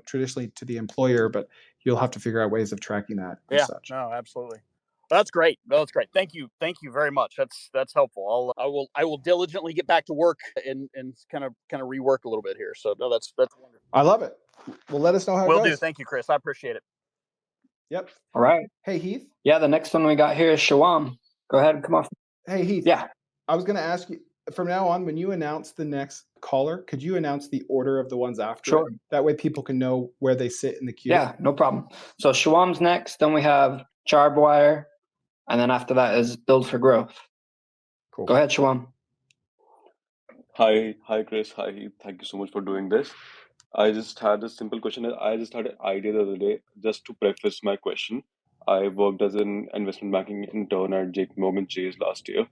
traditionally to the employer, but you'll have to figure out ways of tracking that. Yeah, no, absolutely. That's great. No, that's great. Thank you very much. That's helpful. I will diligently get back to work and kind of rework a little bit here. So no, that's wonderful. I love it. Well, let us know how it goes. Will do. Thank you, Chris. I appreciate it. Yep. All right. Hey, Heath. Yeah, the next one we got here is Shawam. Go ahead and come off. Hey, Heath. Yeah. I was going to ask you. from now on, when you announce the next caller, could you announce the order of the ones after Sure. it? That way people can know where they sit in the queue. Yeah, no problem. So Shawam's next, then we have Charbwire, and then after that is Build for Growth. Cool. Go ahead, Shawam. Hi, Chris. Hi, Heath. Thank you so much for doing this. I just had a simple question. I just had an idea the other day. Just to preface my question, I worked as an investment banking intern at JP Morgan Chase last year.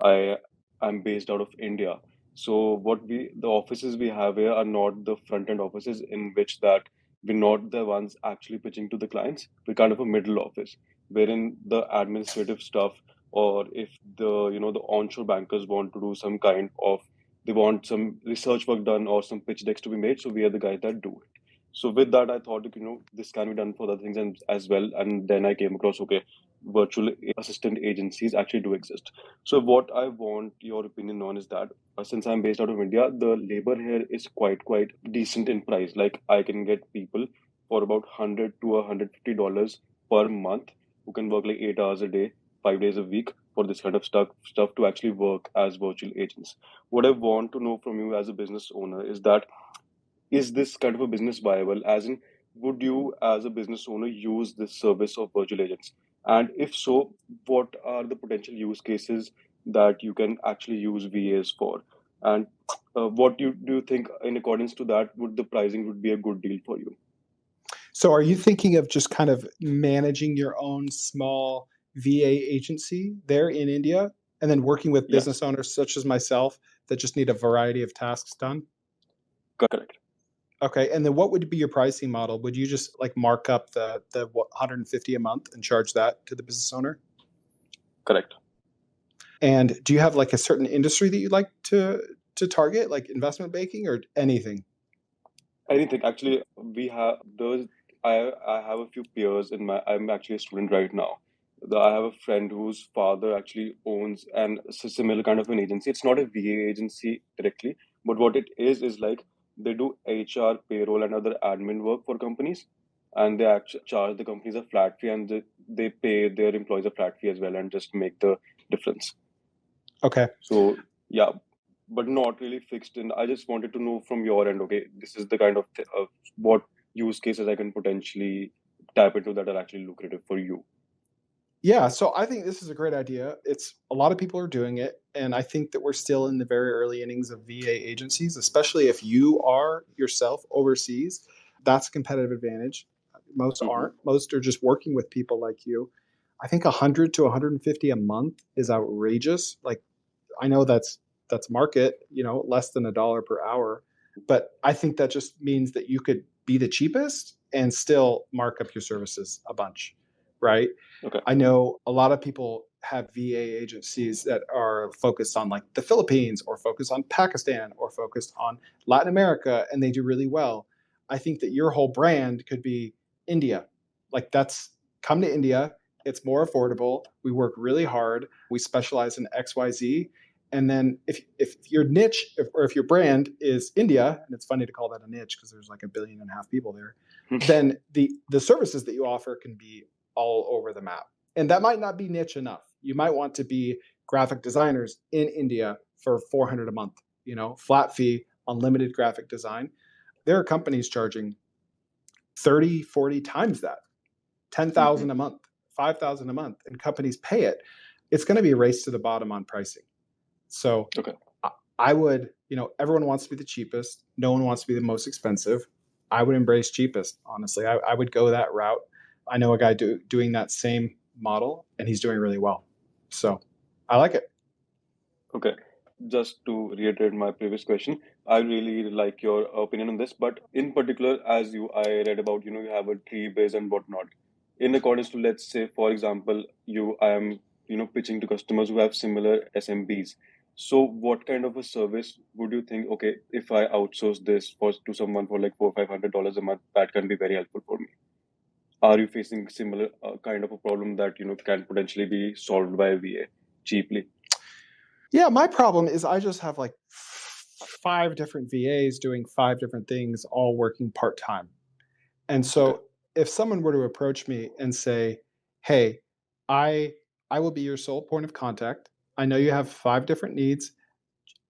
I am based out of India. So the offices we have here are not the front end offices in which that we're not the ones actually pitching to the clients. We're kind of a middle office, wherein the administrative stuff, or if the onshore bankers want to do some kind of, they want some research work done or some pitch decks to be made, so we are the guys that do it. So with that, I thought, this can be done for other things and as well. And then I came across, okay, virtual assistant agencies actually do exist. So what I want your opinion on is that, since I'm based out of India, the labor here is quite decent in price. Like, I can get people for about $100 to $150 per month who can work like 8 hours a day, 5 days a week, for this kind of stuff to actually work as virtual agents. What I want to know from you as a business owner is that, is this kind of a business viable? As in, would you as a business owner use this service of virtual agents? And if so, what are the potential use cases that you can actually use VAs for? And what do you think, in accordance to that, would the pricing would be a good deal for you? So are you thinking of just kind of managing your own small VA agency there in India and then working with Yes, business owners such as myself that just need a variety of tasks done? correct. Okay. And then what would be your pricing model? Would you just like mark up the 150 a month and charge that to the business owner? Correct. And do you have like a certain industry that you'd like to target, like investment banking or anything? Anything. Actually, we have those. I have a few peers in my. I'm actually a student right now. I have a friend whose father actually owns similar kind of an agency. It's not a VA agency directly, but what it is like, they do HR, payroll, and other admin work for companies, and they actually charge the companies a flat fee, and they pay their employees a flat fee as well, and just make the difference. Okay. So yeah, but not really fixed. And I just wanted to know from your end, okay, this is the kind of what use cases I can potentially tap into that are actually lucrative for you. Yeah, so I think this is a great idea. It's a lot of people are doing it, and I think that we're still in the very early innings of VA agencies, especially if you are yourself overseas. That's a competitive advantage. Most Mm-hmm. aren't. Most are just working with people like you. I think 100 to 150 a month is outrageous. Like, I know that's market, less than $1 per hour, but I think that just means that you could be the cheapest and still mark up your services a bunch, right? Okay. I know a lot of people have VA agencies that are focused on like the Philippines or focused on Pakistan or focused on Latin America, and they do really well. I think that your whole brand could be India. Like, come to India. It's more affordable. We work really hard. We specialize in XYZ. And then if your niche or if your brand is India, and it's funny to call that a niche because there's like 1.5 billion people there, then the services that you offer can be all over the map. And that might not be niche enough. You might want to be graphic designers in India for $400 a month, flat fee, unlimited graphic design. There are companies charging 30, 40 times that, 10,000 a month, 5,000 a month, and companies pay it. It's going to be a race to the bottom on pricing. So Okay. I would, everyone wants to be the cheapest. No one wants to be the most expensive. I would embrace cheapest, honestly. I would go that route. I know a guy doing that same model, and he's doing really well. So I like it. Okay. Just to reiterate my previous question, I really like your opinion on this, but in particular, I read about, you have a tree base and whatnot. In accordance to, let's say, for example, I am, pitching to customers who have similar SMBs. So what kind of a service would you think, okay, if I outsource this to someone for like $400-500 a month, that can be very helpful for me? Are you facing similar kind of a problem that, can potentially be solved by a VA cheaply? Yeah, my problem is I just have like 5 different VAs doing 5 different things, all working part-time. And so if someone were to approach me and say, hey, I will be your sole point of contact. I know you have 5 different needs.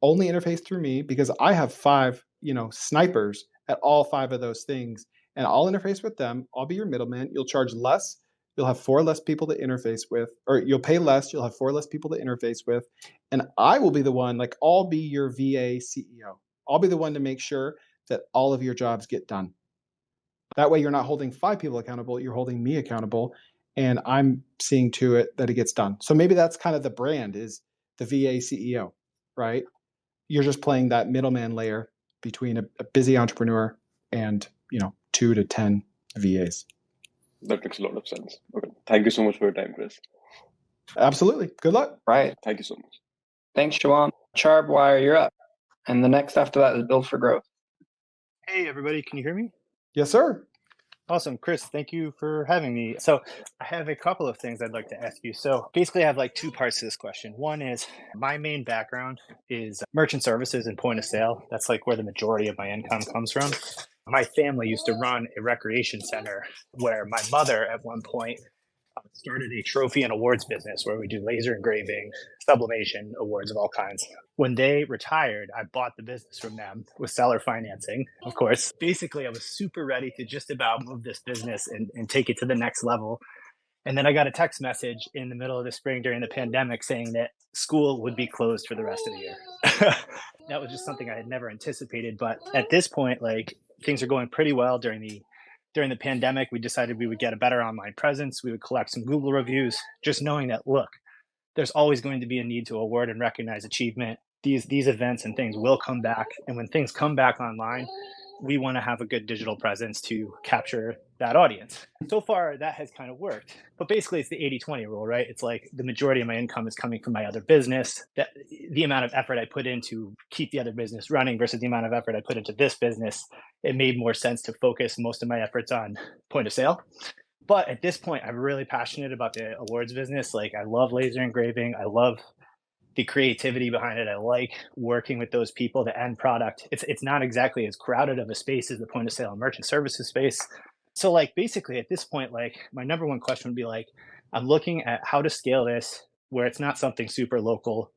only interface through me because I have 5, snipers at all 5 of those things. And I'll interface with them. I'll be your middleman. You'll charge less. You'll have 4 less people to interface with, or you'll pay less. You'll have 4 less people to interface with. And I will be the one, like, I'll be your VA CEO. I'll be the one to make sure that all of your jobs get done. That way you're not holding 5 people accountable. You're holding me accountable. And I'm seeing to it that it gets done. So maybe that's kind of the brand, is the VA CEO, right? You're just playing that middleman layer between a busy entrepreneur and 2 to 10 VAs. That makes a lot of sense. Okay. Thank you so much for your time, Chris. Absolutely. Good luck. Right. Thank you so much. Thanks, Shawam. Charbwire, you're up. And the next after that is Build for Growth. Hey, everybody. Can you hear me? Yes, sir. Awesome. Chris, thank you for having me. So I have a couple of things I'd like to ask you. So basically, I have like 2 parts to this question. One is my main background is merchant services and point of sale. That's like where the majority of my income comes from. My family used to run a recreation center where my mother at one point started a trophy and awards business where we do laser engraving, sublimation awards of all kinds. When they retired, I bought the business from them with seller financing, of course. Basically, I was super ready to just about move this business and take it to the next level. And then I got a text message in the middle of the spring during the pandemic saying that school would be closed for the rest of the year. That was just something I had never anticipated. But at this point, like, things are going pretty well. During the pandemic, we decided we would get a better online presence. We would collect some Google reviews, just knowing that, look, there's always going to be a need to award and recognize achievement. These events and things will come back. And when things come back online, we want to have a good digital presence to capture that audience. So far, that has kind of worked. But basically, it's the 80-20 rule, right? It's like the majority of my income is coming from my other business. That the amount of effort I put in to keep the other business running versus the amount of effort I put into this business, it made more sense to focus most of my efforts on point of sale. But at this point, I'm really passionate about the awards business. Like, I love laser engraving. I love the creativity behind it. I like working with those people. The end product, it's not exactly as crowded of a space as the point of sale and merchant services space. So like, basically at this point, like, my number one question would be like, I'm looking at how to scale this where it's not something super local.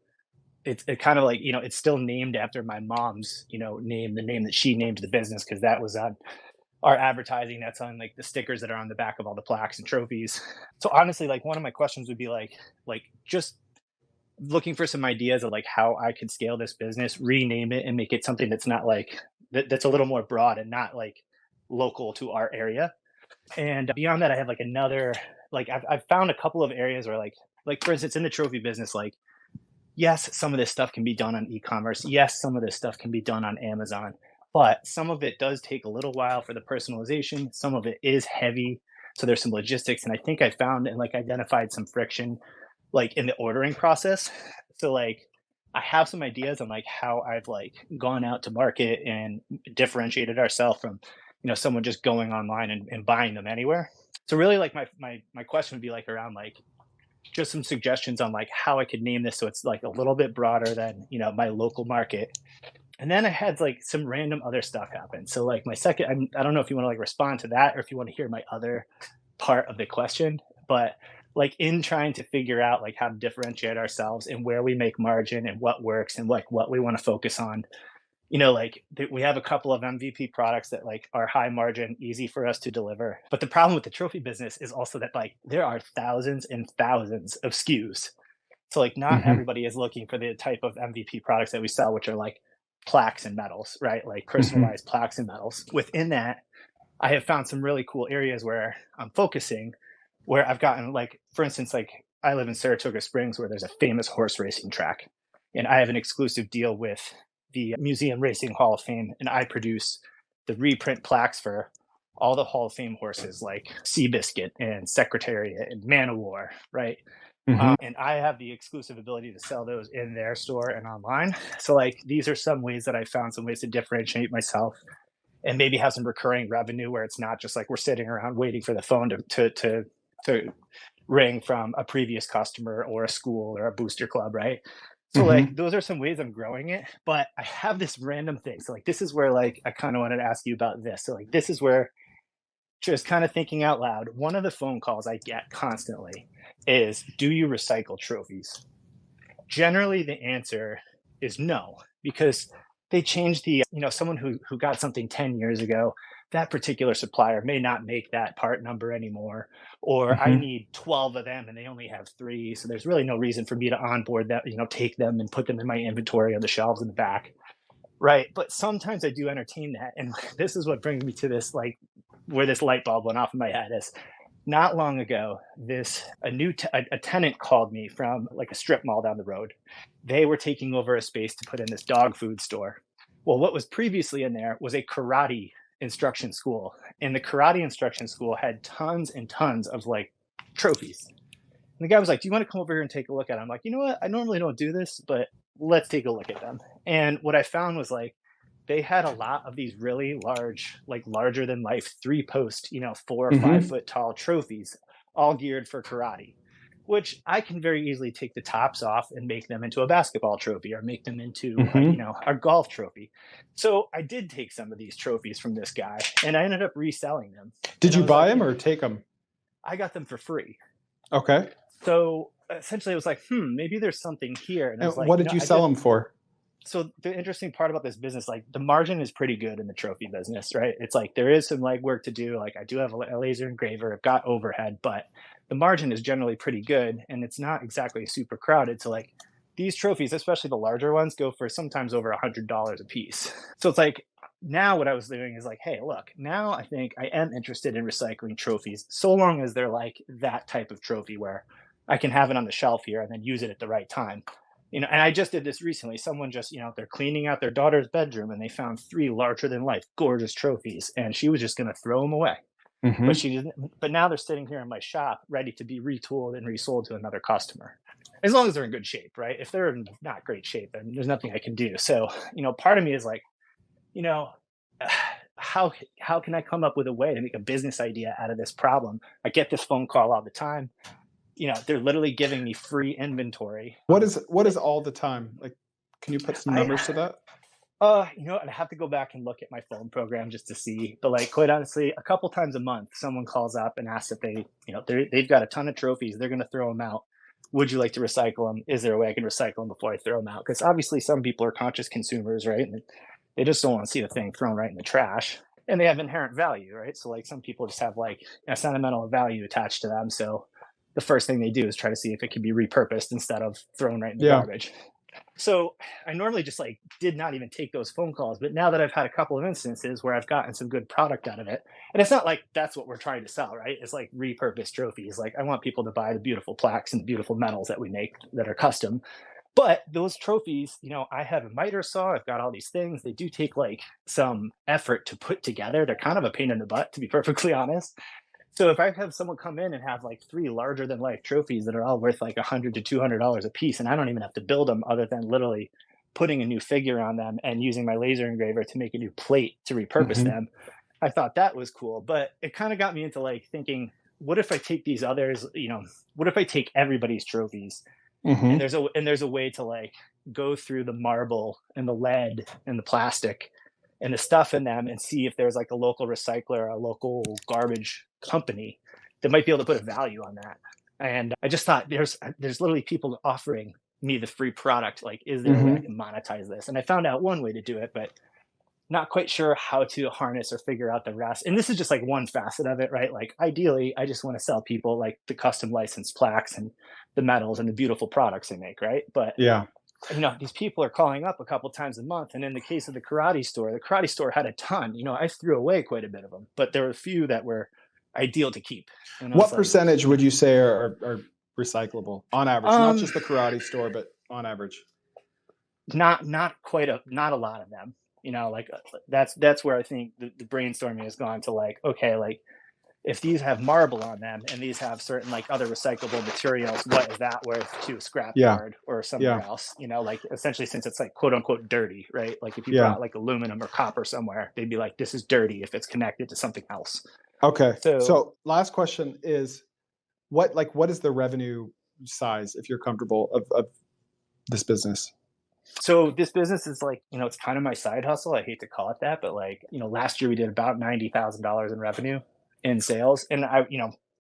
It kind of like, it's still named after my mom's, name, the name that she named the business, because that was on our advertising. That's on like the stickers that are on the back of all the plaques and trophies. So honestly, like, one of my questions would be like just looking for some ideas of like how I could scale this business, rename it, and make it something that's not like that's a little more broad and not like local to our area. And beyond that, I have like another, like, I've found a couple of areas where like for instance, in the trophy business, like, yes, some of this stuff can be done on e-commerce. Yes, some of this stuff can be done on Amazon, but some of it does take a little while for the personalization. Some of it is heavy. So there's some logistics. And I think I found and like identified some friction like in the ordering process. So like, I have some ideas on like how I've like gone out to market and differentiated ourselves from, someone just going online and buying them anywhere. So really, like, my question would be like around like just some suggestions on like how I could name this so it's like a little bit broader than my local market. And then I had like some random other stuff happen. So like my second, I don't know if you want to like respond to that or if you want to hear my other part of the question, but like in trying to figure out like how to differentiate ourselves and where we make margin and what works and like what we want to focus on, we have a couple of MVP products that like are high margin, easy for us to deliver. But the problem with the trophy business is also that like there are thousands and thousands of SKUs. So like not everybody is looking for the type of MVP products that we sell, which are like plaques and medals, right? Like personalized plaques and medals. Within that, I have found some really cool areas where I'm focusing, where I've gotten like, for instance, like I live in Saratoga Springs where there's a famous horse racing track, and I have an exclusive deal with the Museum Racing Hall of Fame, and I produce the reprint plaques for all the Hall of Fame horses like Seabiscuit and Secretariat and Man o' War, right? And I have the exclusive ability to sell those in their store and online. So like these are some ways that I found some ways to differentiate myself and maybe have some recurring revenue where it's not just like we're sitting around waiting for the phone to ring from a previous customer or a school or a booster club, right? So like those are some ways I'm growing it, but I have this random thing. So like this is where like I kind of wanted to ask you about this. So like this is where, just kind of thinking out loud, one of the phone calls I get constantly is, do you recycle trophies? Generally, the answer is no. because they changed the, someone who got something 10 years ago, that particular supplier may not make that part number anymore, or I need 12 of them and they only have 3. So there's really no reason for me to onboard that, take them and put them in my inventory on the shelves in the back. Right. But sometimes I do entertain that. And this is what brings me to this, like where this light bulb went off in my head is not long ago, a tenant called me from like a strip mall down the road. They were taking over a space to put in this dog food store. Well, what was previously in there was a karate instruction school. And the karate instruction school had tons and tons of like trophies. And the guy was like, do you want to come over here and take a look at it? I'm like, you know what? I normally don't do this, but let's take a look at them. And what I found was like, they had a lot of these really large, like larger than life 3-post, 4 or 5 foot tall trophies, all geared for karate, which I can very easily take the tops off and make them into a basketball trophy or make them into, a golf trophy. So I did take some of these trophies from this guy and I ended up reselling them. Did you buy them or take them? I got them for free. Okay. So essentially it was like, maybe there's something here. And I was like, what did you sell them for? So the interesting part about this business, like the margin is pretty good in the trophy business, right? It's like there is some like work to do. Like I do have a laser engraver, I've got overhead, but the margin is generally pretty good and it's not exactly super crowded. So like these trophies, especially the larger ones, go for sometimes over $100 a piece. So it's like now what I was doing is like, hey, look, now I think I am interested in recycling trophies so long as they're like that type of trophy where I can have it on the shelf here and then use it at the right time. And I just did this recently. Someone just, they're cleaning out their daughter's bedroom and they found 3 larger than life, gorgeous trophies. And she was just going to throw them away. But she didn't. But now they're sitting here in my shop ready to be retooled and resold to another customer. As long as they're in good shape, right? If they're in not great shape, then there's nothing I can do. So, part of me is like, how can I come up with a way to make a business idea out of this problem? I get this phone call all the time. They're literally giving me free inventory. What is all the time? Like, can you put some numbers to that? I have to go back and look at my phone program just to see. But like, quite honestly, a couple times a month, someone calls up and asks if they've got a ton of trophies. They're going to throw them out. Would you like to recycle them? Is there a way I can recycle them before I throw them out? Because obviously some people are conscious consumers, right? And they just don't want to see the thing thrown right in the trash. And they have inherent value, right? So like some people just have like a sentimental value attached to them. So the first thing they do is try to see if it can be repurposed instead of thrown right in the garbage. So I normally just like did not even take those phone calls. But now that I've had a couple of instances where I've gotten some good product out of it, and it's not like that's what we're trying to sell, right? It's like repurposed trophies. Like I want people to buy the beautiful plaques and the beautiful medals that we make that are custom. But those trophies, I have a miter saw. I've got all these things. They do take like some effort to put together. They're kind of a pain in the butt, to be perfectly honest. So if I have someone come in and have like 3 larger than life trophies that are all worth like $100 to $200 a piece, and I don't even have to build them other than literally putting a new figure on them and using my laser engraver to make a new plate to repurpose them, I thought that was cool. But it kind of got me into like thinking, what if I take these others, what if I take everybody's trophies and there's a way to like go through the marble and the lead and the plastic and the stuff in them and see if there's like a local recycler, a local garbage company that might be able to put a value on that. And I just thought there's literally people offering me the free product. Like, is there a way I can monetize this? And I found out one way to do it, but not quite sure how to harness or figure out the rest. And this is just like one facet of it, right? Like ideally, I just want to sell people like the custom licensed plaques and the medals and the beautiful products they make, right? But these people are calling up a couple times a month. And in the case of the karate store had a ton. I threw away quite a bit of them, but there were a few that were ideal to keep. And what percentage would you say are recyclable on average? Not just the karate store, but on average. Not a lot of them. Like that's where I think the brainstorming has gone to like, okay, like if these have marble on them and these have certain like other recyclable materials, what is that worth to a scrapyard or somewhere else? Like essentially, since it's like quote unquote dirty, right? Like if you brought like aluminum or copper somewhere, they'd be like, this is dirty if it's connected to something else. Okay. So last question is what is the revenue size, if you're comfortable, of this business? So this business is like, it's kind of my side hustle. I hate to call it that, but like, last year we did about $90,000 in revenue in sales. And I,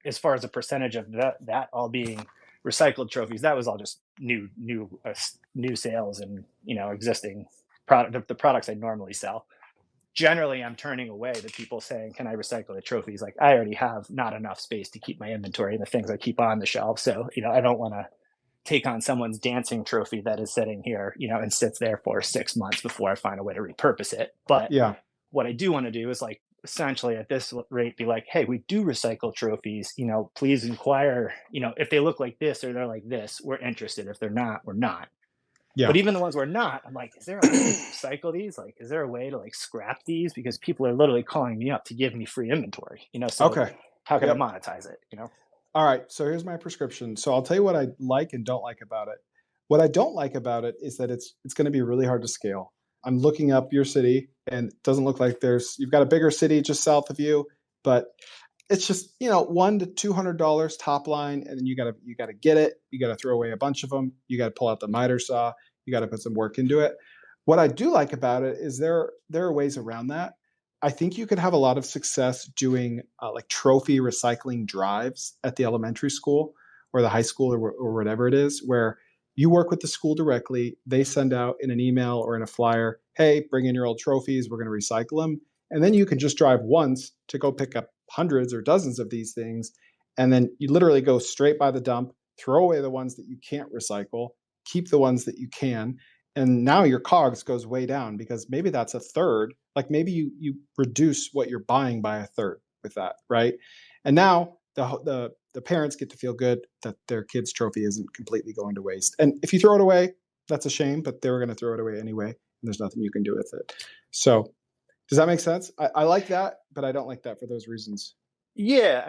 as far as a percentage of that all being recycled trophies, that was all just new sales and, existing the products I normally sell. Generally, I'm turning away the people saying, can I recycle the trophies? Like, I already have not enough space to keep my inventory and the things I keep on the shelf. So, I don't want to take on someone's dancing trophy that is sitting here, and sits there for 6 months before I find a way to repurpose it. But Yeah. what I do want to do is like, essentially at this rate, be like, hey, we do recycle trophies, please inquire, if they look like this or they're like this, we're interested. If they're not, we're not. Yeah. But even the ones we're not, I'm like, is there a way to recycle these? Like, is there a way to like scrap these? Because people are literally calling me up to give me free inventory, so Okay. how can Yep. I monetize it, All right. So here's my prescription. So I'll tell you what I like and don't like about it. What I don't like about it is that it's going to be really hard to scale. I'm looking up your city and it doesn't look like you've got a bigger city just south of you, but it's just, $100 to $200 top line. And then you gotta get it. You got to throw away a bunch of them. You got to pull out the miter saw. You got to put some work into it. What I do like about it is there are ways around that. I think you could have a lot of success doing like trophy recycling drives at the elementary school or the high school or whatever it is, where you work with the school directly. They send out in an email or in a flyer, hey, bring in your old trophies. We're going to recycle them. And then you can just drive once to go pick up hundreds or dozens of these things. And then you literally go straight by the dump, throw away the ones that you can't recycle, keep the ones that you can. And now your COGS goes way down because maybe that's a third. Like maybe you reduce what you're buying by a third with that, right? And now the parents get to feel good that their kid's trophy isn't completely going to waste. And if you throw it away, that's a shame, but they were going to throw it away anyway, and there's nothing you can do with it. So does that make sense? I like that, but I don't like that for those reasons. Yeah,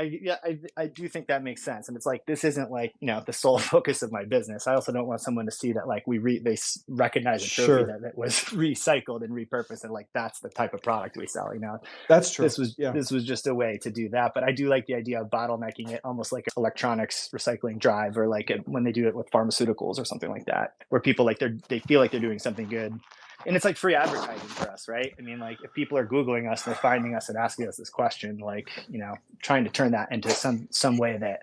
I do think that makes sense. And it's like, this isn't like, the sole focus of my business. I also don't want someone to see that like they recognize a trophy Sure. that was recycled and repurposed and like that's the type of product we sell, That's true. This was just a way to do that. But I do like the idea of bottlenecking it, almost like an electronics recycling drive, or like when they do it with pharmaceuticals or something like that, where people like they feel like they're doing something good. And it's like free advertising for us, right? I mean, like if people are Googling us and they're finding us and asking us this question, like, trying to turn that into some way that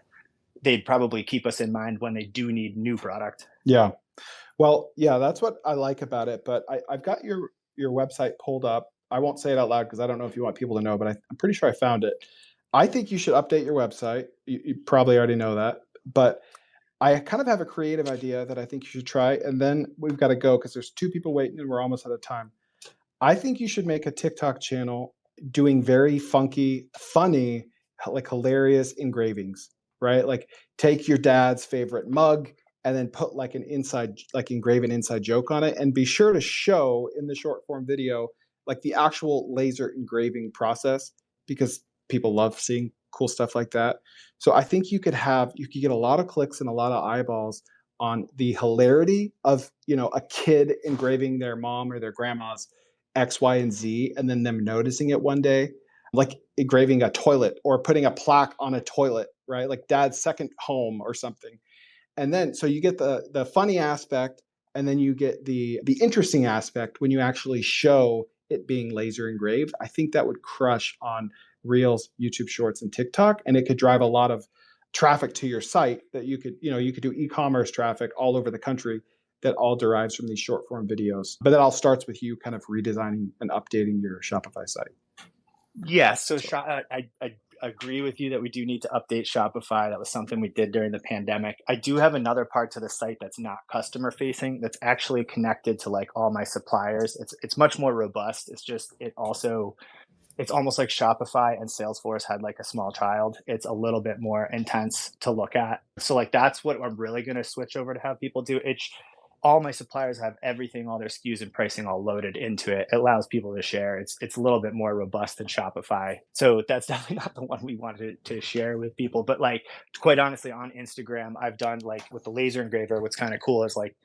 they'd probably keep us in mind when they do need new product. Yeah. Well, yeah, that's what I like about it. But I've got your website pulled up. I won't say it out loud because I don't know if you want people to know, but I'm pretty sure I found it. I think you should update your website. You probably already know that, but I kind of have a creative idea that I think you should try. And then we've got to go because there's 2 people waiting and we're almost out of time. I think you should make a TikTok channel doing very funky, funny, like hilarious engravings, right? Like take your dad's favorite mug and then put like engrave an inside joke on it, and be sure to show in the short form video like the actual laser engraving process, because people love seeing cool stuff like that. So I think you could get a lot of clicks and a lot of eyeballs on the hilarity of, a kid engraving their mom or their grandma's X, Y, and Z, and then them noticing it one day, like engraving a toilet or putting a plaque on a toilet, right? Like dad's second home or something. And then, so you get the funny aspect, and then you get the interesting aspect when you actually show it being laser engraved. I think that would crush on Reels, YouTube Shorts, and TikTok, and it could drive a lot of traffic to your site that you could do e-commerce traffic all over the country that all derives from these short form videos. But that all starts with you kind of redesigning and updating your Shopify site. Yeah, so I agree with you that we do need to update Shopify. That was something we did during the pandemic. I do have another part to the site that's not customer facing, that's actually connected to like all my suppliers. It's much more robust. It's almost like Shopify and Salesforce had like a small child. It's a little bit more intense to look at. So like that's what I'm really going to switch over to have people do. All my suppliers have everything, all their SKUs and pricing all loaded into it. It allows people to share. It's a little bit more robust than Shopify. So that's definitely not the one we wanted to share with people. But like, quite honestly, on Instagram, I've done like with the laser engraver, what's kind of cool is like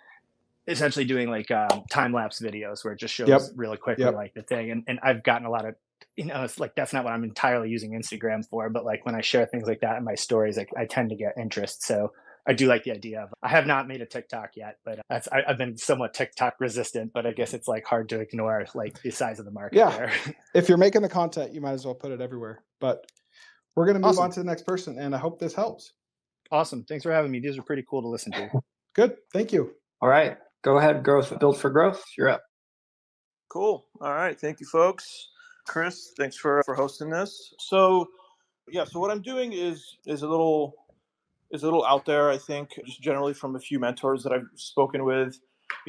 essentially doing like time-lapse videos where it just shows really quickly like the thing. And I've gotten a lot of, it's like, that's not what I'm entirely using Instagram for, but like when I share things like that in my stories, like I tend to get interest. So I do like the idea of, I have not made a TikTok yet, but I've been somewhat TikTok resistant, but I guess it's like hard to ignore like the size of the market there. If you're making the content, you might as well put it everywhere. But we're going to move on to the next person, and I hope this helps. Awesome. Thanks for having me. These are pretty cool to listen to. Good. Thank you. All right. Go ahead, build for growth. You're up. Cool. All right. Thank you, folks. Chris, thanks for hosting this. So what I'm doing is a little out there, I think, just generally from a few mentors that I've spoken with.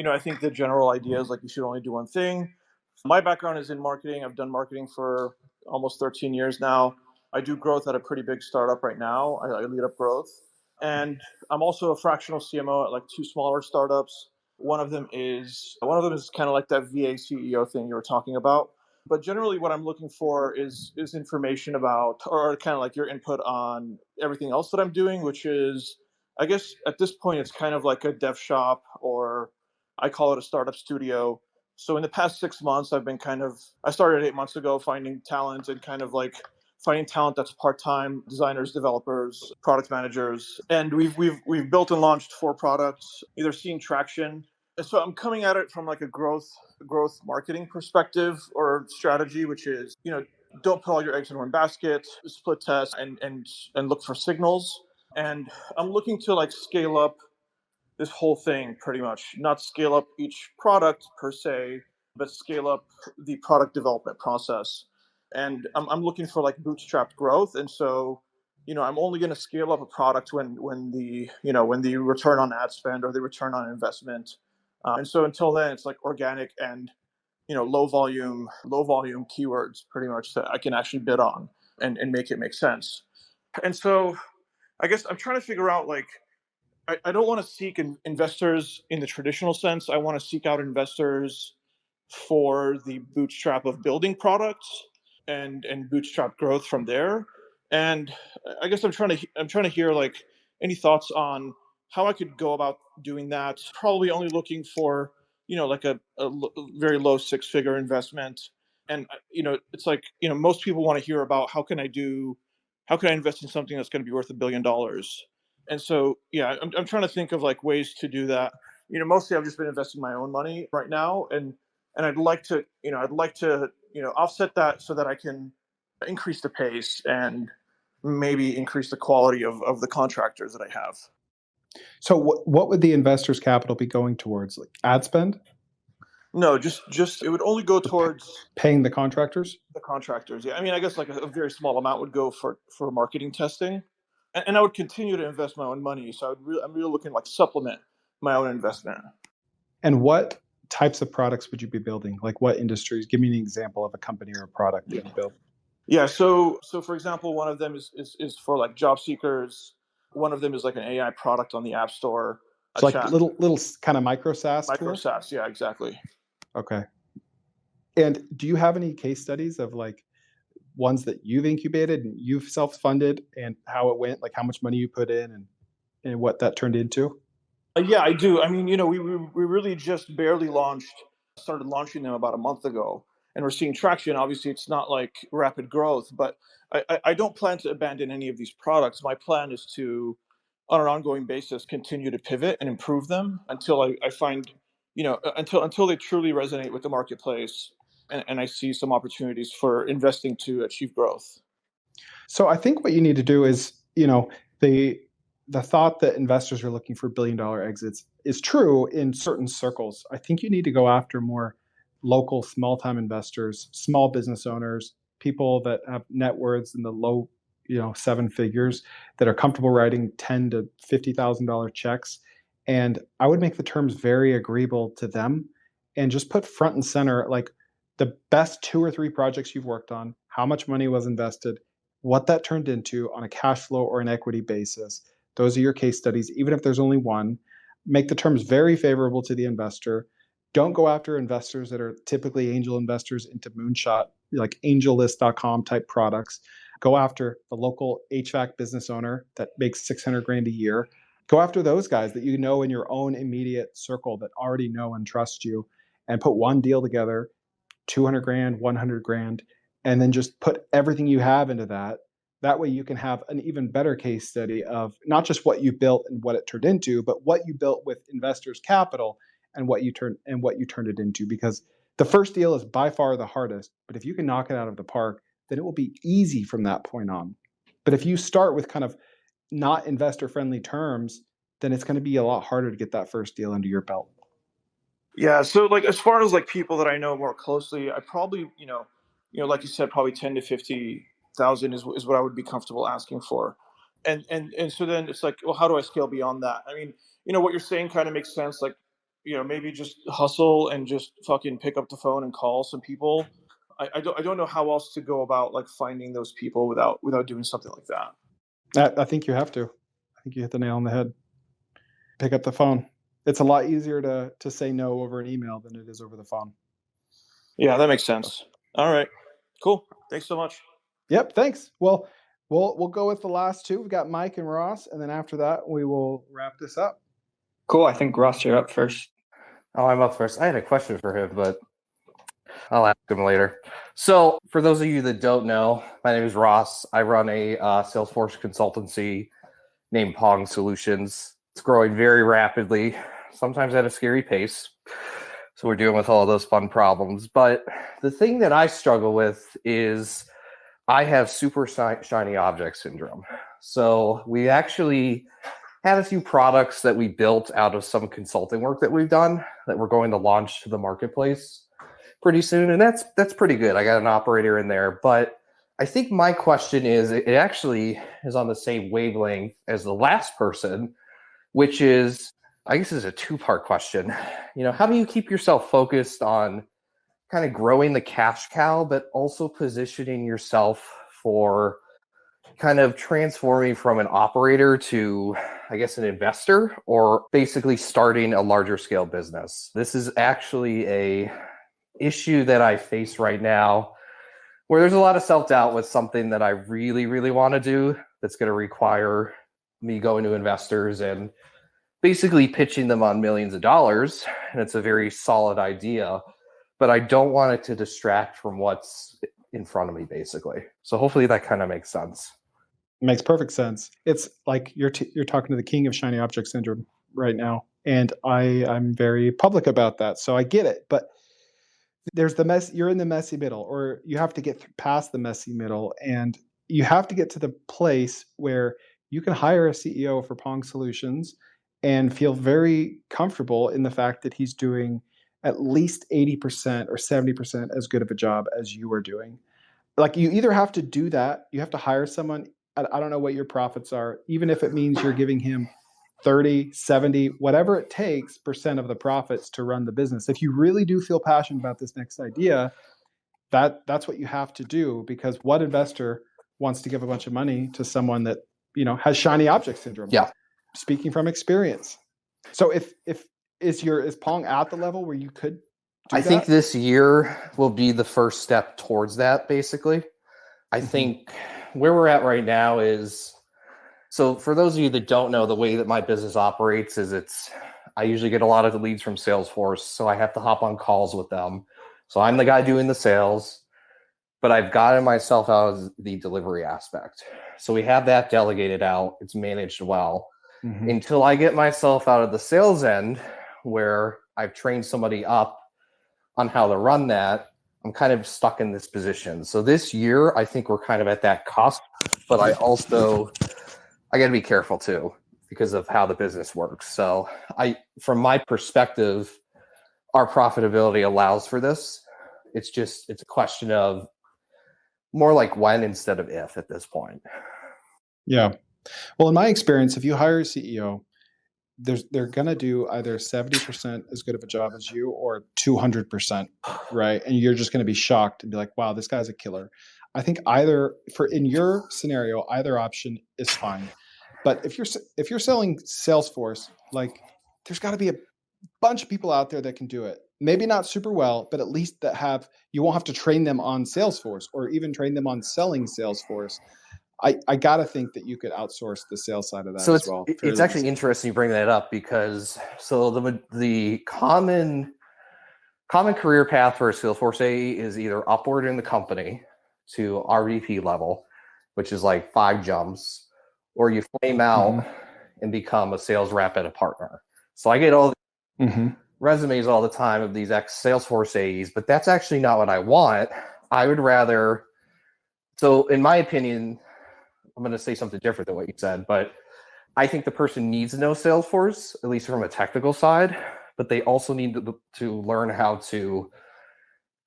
I think the general idea is like you should only do one thing. My background is in marketing. I've done marketing for almost 13 years now. I do growth at a pretty big startup right now. I lead up growth. And I'm also a fractional CMO at like two smaller startups. One of them is kind of like that VA CEO thing you were talking about. But generally what I'm looking for is information about, or kind of like your input on everything else that I'm doing, which is, I guess at this point it's kind of like a dev shop, or I call it a startup studio. So in the past 6 months, I started 8 months ago finding talent and kind of like finding talent that's part-time designers, developers, product managers. And we've built and launched 4 products, either seeing traction. And so I'm coming at it from like a growth marketing perspective or strategy, which is, don't put all your eggs in one basket, split test and look for signals. And I'm looking to like scale up this whole thing pretty much, not scale up each product per se, but scale up the product development process. And I'm looking for like bootstrapped growth. And so, I'm only going to scale up a product when the return on ad spend or the return on investment. And so until then, it's like organic and, low volume keywords pretty much that I can actually bid on and make it make sense. And so I guess I'm trying to figure out like, I don't want to seek investors in the traditional sense. I want to seek out investors for the bootstrap of building products and bootstrap growth from there. And I guess I'm trying to hear like any thoughts on how I could go about doing that. Probably only looking for like a very low 6-figure investment. And it's like most people want to hear about how can I invest in something that's going to be worth $1 billion. And so, I'm trying to think of like ways to do that. Mostly I've just been investing my own money right now, and I'd like to offset that so that I can increase the pace and maybe increase the quality of the contractors that I have. So what would the investor's capital be going towards? Like ad spend? No, just it would only go towards paying the contractors? The contractors. Yeah, I mean, I guess like a very small amount would go for marketing testing, and I would continue to invest my own money. So I'm really looking to like supplement my own investment. And what types of products would you be building? Like what industries? Give me an example of a company or a product that you build. Yeah, so for example, one of them is for like job seekers. One of them is like an AI product on the App Store. So like little kind of micro SaaS tools? SaaS, yeah, exactly. Okay. And do you have any case studies of like ones that you've incubated and you've self-funded and how it went, like how much money you put in and what that turned into? Yeah, I do. I mean, we really just barely started launching them about a month ago, and we're seeing traction. Obviously, it's not like rapid growth, but I don't plan to abandon any of these products. My plan is to, on an ongoing basis, continue to pivot and improve them until I find, until they truly resonate with the marketplace, and I see some opportunities for investing to achieve growth. So I think what you need to do is, the thought that investors are looking for billion-dollar exits is true in certain circles. I think you need to go after more local, small-time investors, small business owners, people that have net worths in the low, 7 figures that are comfortable writing $10,000 to $50,000 checks. And I would make the terms very agreeable to them and just put front and center like the best 2 or 3 projects you've worked on, how much money was invested, what that turned into on a cash flow or an equity basis. Those are your case studies, even if there's only one. Make the terms very favorable to the investor. Don't go after investors that are typically angel investors into moonshot, like angellist.com type products. Go after the local HVAC business owner that makes $600,000 a year. Go after those guys that you know in your own immediate circle that already know and trust you, and put one deal together, $200,000, $100,000, and then just put everything you have into that. That way you can have an even better case study of not just what you built and what it turned into, but what you built with investors' capital and what you turned it into. Because the first deal is by far the hardest, but if you can knock it out of the park, then it will be easy from that point on. But if you start with kind of not investor-friendly terms, then it's going to be a lot harder to get that first deal under your belt. Yeah. So like as far as like people that I know more closely, I probably, like you said, probably 10 to 50,000 is what I would be comfortable asking for. And so then it's like, well, how do I scale beyond that? I mean, what you're saying kind of makes sense. Like, maybe just hustle and just fucking pick up the phone and call some people. I don't know how else to go about like finding those people without doing something like that. I think you have to. I think you hit the nail on the head. Pick up the phone. It's a lot easier to say no over an email than it is over the phone. Yeah, that makes sense. All right, cool. Thanks so much. Yep, thanks. Well, we'll go with the last two. We've got Mike and Ross, and then after that, we will wrap this up. Cool. I think Ross, you're up first. Oh, I'm up first. I had a question for him, but I'll ask him later. So for those of you that don't know, my name is Ross. I run a Salesforce consultancy named Pong Solutions. It's growing very rapidly, sometimes at a scary pace. So we're dealing with all those fun problems. But the thing that I struggle with is I have super shiny object syndrome. So we actually had a few products that we built out of some consulting work that we've done that we're going to launch to the marketplace pretty soon. And that's pretty good. I got an operator in there. But I think my question is, it actually is on the same wavelength as the last person, which is, I guess it's a two-part question. How do you keep yourself focused on kind of growing the cash cow, but also positioning yourself for kind of transforming from an operator to, I guess, an investor, or basically starting a larger scale business? This is actually a issue that I face right now, where there's a lot of self-doubt with something that I really, really want to do that's going to require me going to investors and basically pitching them on millions of dollars. And it's a very solid idea, but I don't want it to distract from what's in front of me, basically. So hopefully that kind of makes sense. It makes perfect sense. It's like you're talking to the king of shiny object syndrome right now. And I'm very public about that. So I get it. But there's the mess. You're in the messy middle, or you have to get past the messy middle. And you have to get to the place where you can hire a CEO for Pong Solutions and feel very comfortable in the fact that he's doing at least 80% or 70% as good of a job as you are doing. Like, you either have to do that, you have to hire someone. I don't know what your profits are, even if it means you're giving him 30, 70, whatever it takes % of the profits to run the business. If you really do feel passionate about this next idea, that's what you have to do, because what investor wants to give a bunch of money to someone that, has shiny object syndrome? Yeah. Speaking from experience. So is Pong at the level where you could do I think this year will be the first step towards that, basically. I think where we're at right now is, so for those of you that don't know, the way that my business operates is I usually get a lot of the leads from Salesforce, so I have to hop on calls with them. So I'm the guy doing the sales, but I've gotten myself out of the delivery aspect. So we have that delegated out. It's managed well. Until I get myself out of the sales end, where I've trained somebody up on how to run that, I'm kind of stuck in this position. So this year, I think we're kind of at that cusp, but I got to be careful too, because of how the business works. So from my perspective, our profitability allows for this. It's a question of more like when instead of if at this point. Yeah. Well, in my experience, if you hire a CEO, they're going to do either 70% as good of a job as you, or 200%, right? And you're just going to be shocked and be like, wow, this guy's a killer. I think in your scenario, either option is fine. But if you're selling Salesforce, like, there's got to be a bunch of people out there that can do it. Maybe not super well, but at least you won't have to train them on Salesforce, or even train them on selling Salesforce. I got to think that you could outsource the sales side of that as well. It's actually interesting you bring that up, because the common career path for a Salesforce AE is either upward in the company to RVP level, which is like 5 jumps, or you flame out and become a sales rep at a partner. So I get all resumes all the time of these ex-Salesforce AEs, but that's actually not what I want. I would rather, so in my opinion, I'm going to say something different than what you said, but I think the person needs to know Salesforce, at least from a technical side, but they also need to learn how to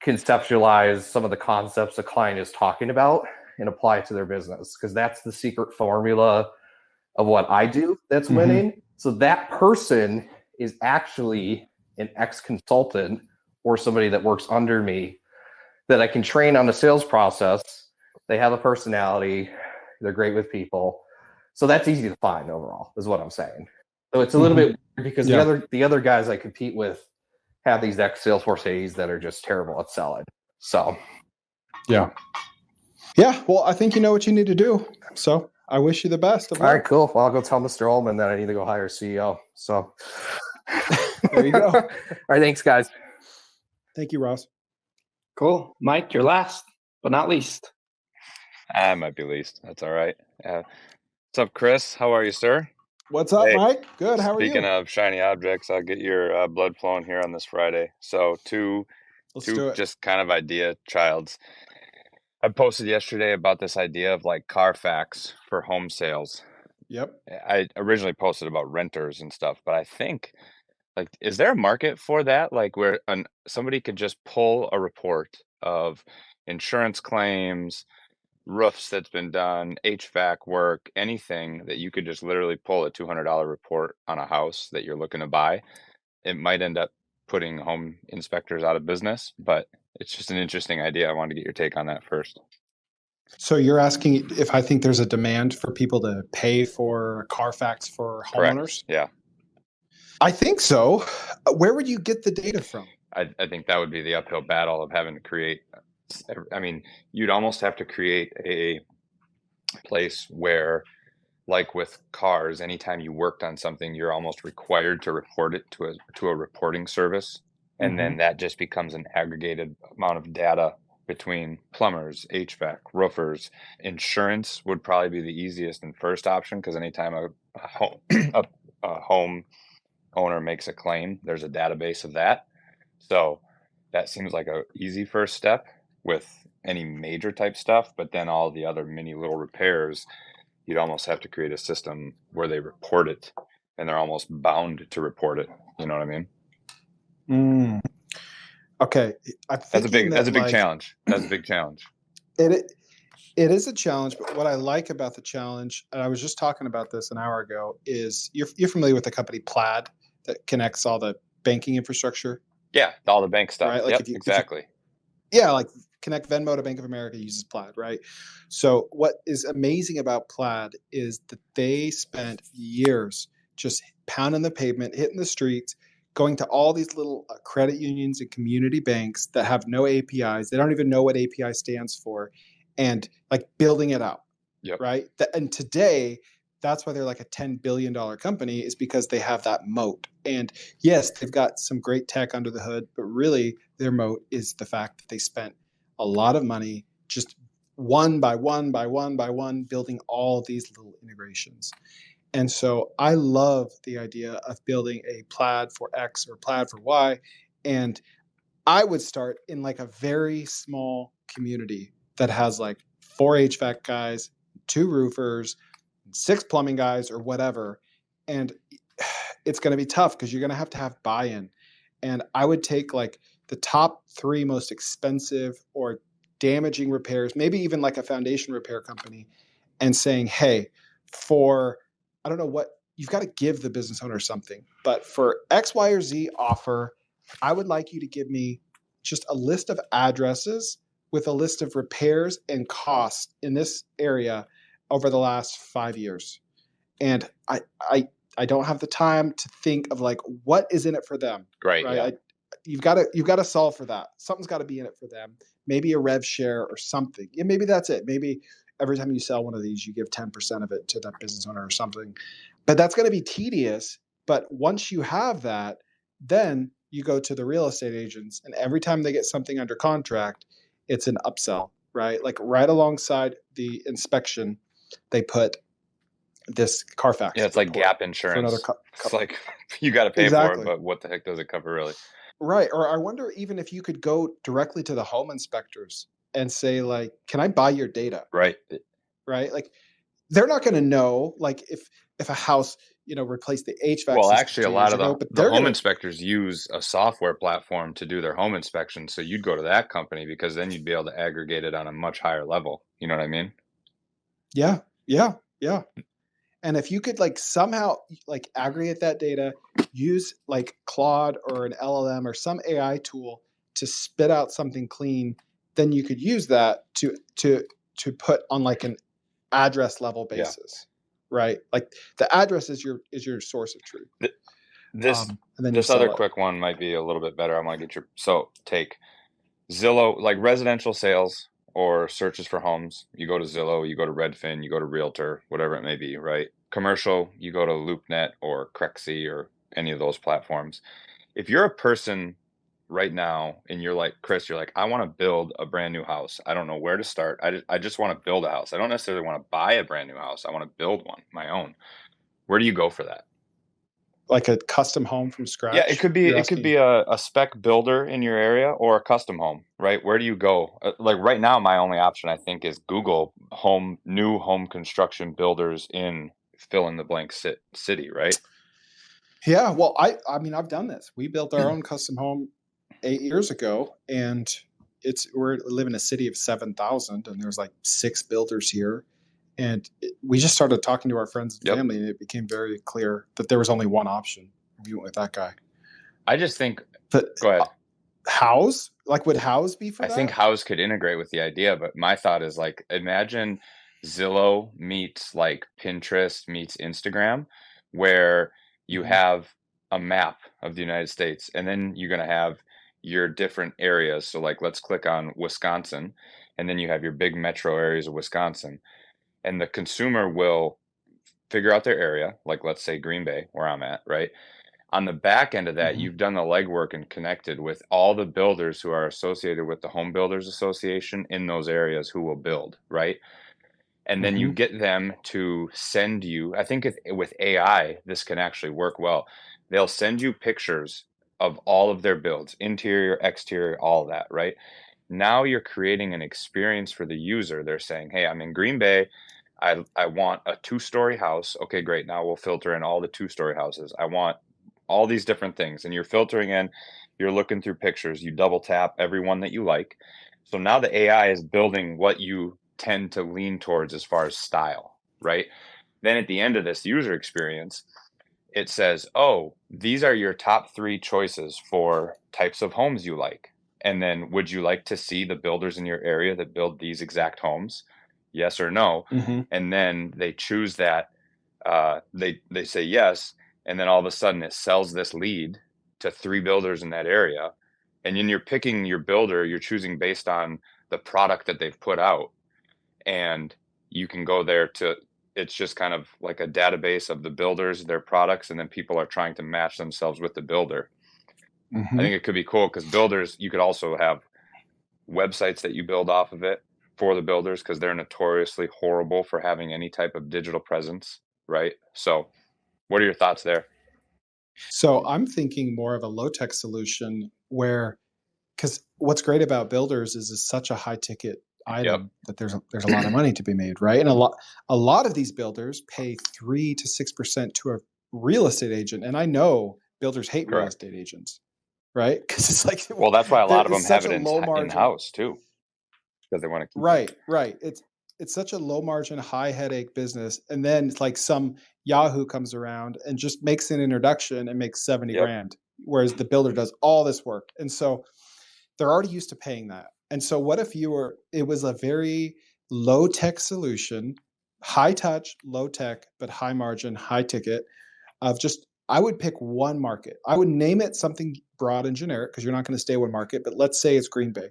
conceptualize some of the concepts the client is talking about and apply it to their business, because that's the secret formula of what I do that's winning. So that person is actually an ex-consultant or somebody that works under me that I can train on the sales process. They have a personality. They're great with people. So that's easy to find overall, is what I'm saying. So it's a little bit weird because the other guys I compete with have these ex-Salesforce AEs that are just terrible at selling. So yeah. Well, I think you know what you need to do. So I wish you the best. All right, cool. Well, I'll go tell Mr. Ullman that I need to go hire a CEO. So there you go. All right, thanks, guys. Thank you, Ross. Cool. Mike, you're last, but not least. I might be least. That's all right. What's up, Chris? How are you, sir? What's up, Mike? Good. How are you? Speaking of shiny objects, I'll get your blood flowing here on this Friday. So two just kind of idea childs. I posted yesterday about this idea of like Carfax for home sales. Yep. I originally posted about renters and stuff, but I think, like, is there a market for that? Like where somebody could just pull a report of insurance claims, roofs that's been done, HVAC work, anything that you could just literally pull a $200 report on a house that you're looking to buy. It might end up putting home inspectors out of business, but it's just an interesting idea. I wanted to get your take on that first. So you're asking if I think there's a demand for people to pay for Carfax for homeowners? Correct. Yeah. I think so. Where would you get the data from? I think that would be the uphill battle of having to create. I mean, you'd almost have to create a place where, like with cars, anytime you worked on something, you're almost required to report it to a reporting service. And then that just becomes an aggregated amount of data between plumbers, HVAC, roofers. Insurance would probably be the easiest and first option, because anytime a home owner makes a claim, there's a database of that. So that seems like a easy first step with any major type stuff. But then all the other mini little repairs, you'd almost have to create a system where they report it, and they're almost bound to report it. You know what I mean? Okay. That's a big challenge. That's a big challenge. It is a challenge, but what I like about the challenge, and I was just talking about this an hour ago, is you're familiar with the company Plaid that connects all the banking infrastructure? Yeah, all the bank stuff. Right? Like yep, exactly. Like connect Venmo to Bank of America uses Plaid, right? So what is amazing about Plaid is that they spent years just pounding the pavement, hitting the streets, going to all these little credit unions and community banks that have no APIs. They don't even know what API stands for, and like building it out, right? And today, that's why they're like a $10 billion company, is because they have that moat. And yes, they've got some great tech under the hood, but really their moat is the fact that they spent a lot of money just one by one by one by one building all these little integrations. And so I love the idea of building a Plaid for X or Plaid for Y. And I would start in like a very small community that has like 4 HVAC guys, 2 roofers, 6 plumbing guys, or whatever. And it's going to be tough because you're going to have buy-in. And I would take like the top 3 most expensive or damaging repairs, maybe even like a foundation repair company, and saying, hey, for, I don't know what, you've got to give the business owner something, but for X, Y, or Z offer, I would like you to give me just a list of addresses with a list of repairs and costs in this area over the last 5 years. And I don't have the time to think of like what is in it for them. Right. Yeah. You've got to solve for that. Something's got to be in it for them. Maybe a rev share or something. Yeah, maybe that's it. Maybe every time you sell one of these, you give 10% of it to that business owner or something. But that's going to be tedious. But once you have that, then you go to the real estate agents, and every time they get something under contract, it's an upsell, right? Like right alongside the inspection, they put this Carfax. Yeah, it's like gap insurance. It's like you got to pay for it, but what the heck does it cover really? Right. Or I wonder even if you could go directly to the home inspectors and say like, can I buy your data? Right. Right. Like they're not going to know, like if a house, replace the HVAC Well, system actually, a 2 lot years of ago, but the they're home going to, inspectors use a software platform to do their home inspection. So you'd go to that company because then you'd be able to aggregate it on a much higher level. You know what I mean? yeah. And if you could somehow aggregate that data, use Claude or an LLM or some AI tool to spit out something clean, then you could use that to put on an address level basis, right? Like the address is your source of truth. This and then this you other sell it. quick one might be a little bit better. I want to get your take. Zillow, like residential sales or searches for homes, you go to Zillow, you go to Redfin, you go to Realtor, whatever it may be, right? Commercial, you go to LoopNet or Crexi or any of those platforms. If you're a person right now and you're like Chris, you're like, I want to build a brand new house. I don't know where to start. I just want to build a house. I don't necessarily want to buy a brand new house. I want to build one, my own. Where do you go for that? Like a custom home from scratch? Yeah, it could be a spec builder in your area or a custom home, right? Where do you go? Like right now, my only option I think is Google new home construction builders in fill in the blank city, right? Yeah, well, I mean, I've done this. We built our own custom home 8 years ago, and we live in a city of 7,000, and there's 6 builders here. And we just started talking to our friends and family, and it became very clear that there was only one option. We went with that guy. I just think. But go ahead. House? Would House be for that? I think House could integrate with the idea, but my thought is imagine Zillow meets Pinterest meets Instagram, where you have a map of the United States, and then you're going to have your different areas. So let's click on Wisconsin, and then you have your big metro areas of Wisconsin, and the consumer will figure out their area, let's say Green Bay, where I'm at, right? On the back end of that, you've done the legwork and connected with all the builders who are associated with the Home Builders Association in those areas who will build, right? And then you get them to send you, I think with AI, this can actually work well. They'll send you pictures of all of their builds, interior, exterior, all of that, right? Now you're creating an experience for the user. They're saying, hey, I'm in Green Bay. I want a 2-story house. Okay, great. Now we'll filter in all the 2-story houses. I want all these different things, and you're filtering in, you're looking through pictures, you double tap every one that you like. So now the AI is building what you tend to lean towards as far as style, right? Then at the end of this user experience, it says, oh, these are your top 3 choices for types of homes you like. And then would you like to see the builders in your area that build these exact homes? Yes or no? And then they choose that. They say yes. And then all of a sudden it sells this lead to 3 builders in that area. And then you're picking your builder, you're choosing based on the product that they've put out. And you can go there it's just kind of like a database of the builders, their products, and then people are trying to match themselves with the builder. I think it could be cool because builders, you could also have websites that you build off of it for the builders because they're notoriously horrible for having any type of digital presence, right? So what are your thoughts there? So I'm thinking more of a low-tech solution because what's great about builders is it's such a high-ticket item that there's a lot of money to be made, right? And a lot of these builders pay 3 to 6% to a real estate agent, and I know builders hate real estate agents, right? Because it's well, that's why a lot of them have it in-house too, because they want to keep right. It's such a low margin, high headache business. And then it's some Yahoo comes around and just makes an introduction and makes 70 grand, whereas the builder does all this work. And so they're already used to paying that. And so what if it was a very low tech solution, high touch, low tech, but high margin, high ticket I would pick one market. I would name it something broad and generic because you're not going to stay one market, but let's say it's Green Bay.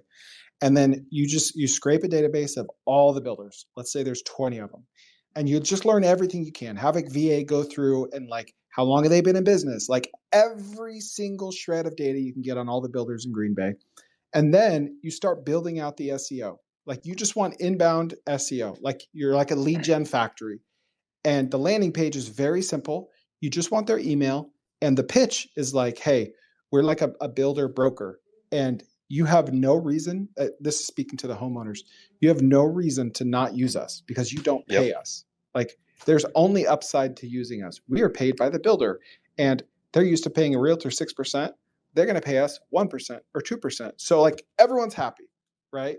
And then you scrape a database of all the builders. Let's say there's 20 of them. And you just learn everything you can. Have a VA go through and how long have they been in business? Every single shred of data you can get on all the builders in Green Bay. And then you start building out the SEO. You just want inbound SEO. You're like a lead gen factory. And the landing page is very simple. You just want their email. And the pitch is hey, we're like a builder broker. And you have no reason, this is speaking to the homeowners, you have no reason to not use us because you don't pay us. There's only upside to using us. We are paid by the builder, and they're used to paying a realtor 6%. They're going to pay us 1% or 2%. So like everyone's happy, right?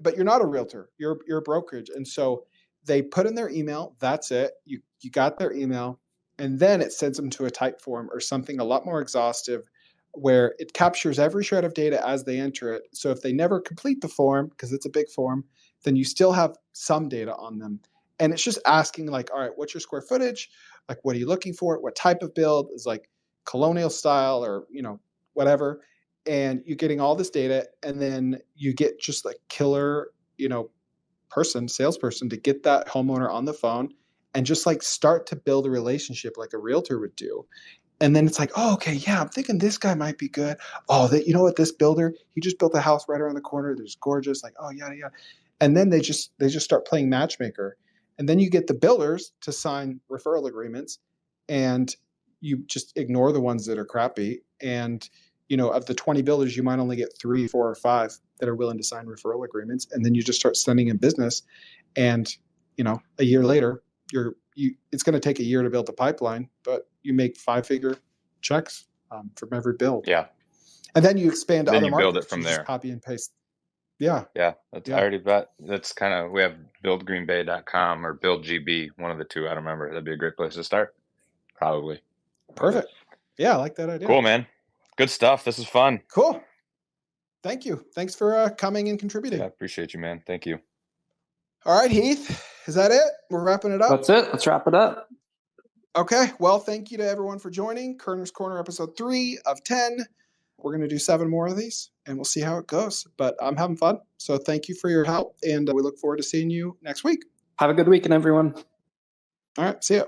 But you're not a realtor. You're a brokerage. And so they put in their email. That's it. You got their email. And then it sends them to a type form or something a lot more exhaustive where it captures every shred of data as they enter it. So if they never complete the form, because it's a big form, then you still have some data on them. And it's just asking like, all right, what's your square footage? Like, what are you looking for? What type of build is like colonial style or, whatever. And you're getting all this data, and then you get just like killer, salesperson to get that homeowner on the phone and just like start to build a relationship like a realtor would do. And then it's like, oh, okay, yeah, I'm thinking this guy might be good. Oh, you know what? This builder, he just built a house right around the corner. There's gorgeous, like, oh, yeah. And then they just start playing matchmaker. And then you get the builders to sign referral agreements, and you just ignore the ones that are crappy. And, of the 20 builders, you might only get 3, 4, or 5 that are willing to sign referral agreements. And then you just start sending in business. And, a year later, it's going to take a year to build the pipeline, but you make 5-figure checks from every build. Yeah. And then you expand to Then other you markets. build it from there. Just copy and paste. Yeah. Yeah. I already bet. That's kind of, we have buildgreenbay.com or buildgb, one of the two. I don't remember. That'd be a great place to start. Probably. Perfect. Yeah, I like that idea. Cool, man. Good stuff. This is fun. Cool. Thank you. Thanks for coming and contributing. Yeah, appreciate you, man. Thank you. All right, Heath. Is that it? We're wrapping it up? That's it. Let's wrap it up. Okay. Well, thank you to everyone for joining. Kerner's Corner, episode 3 of 10. We're going to do 7 more of these, and we'll see how it goes. But I'm having fun. So thank you for your help, and we look forward to seeing you next week. Have a good weekend, everyone. All right. See ya.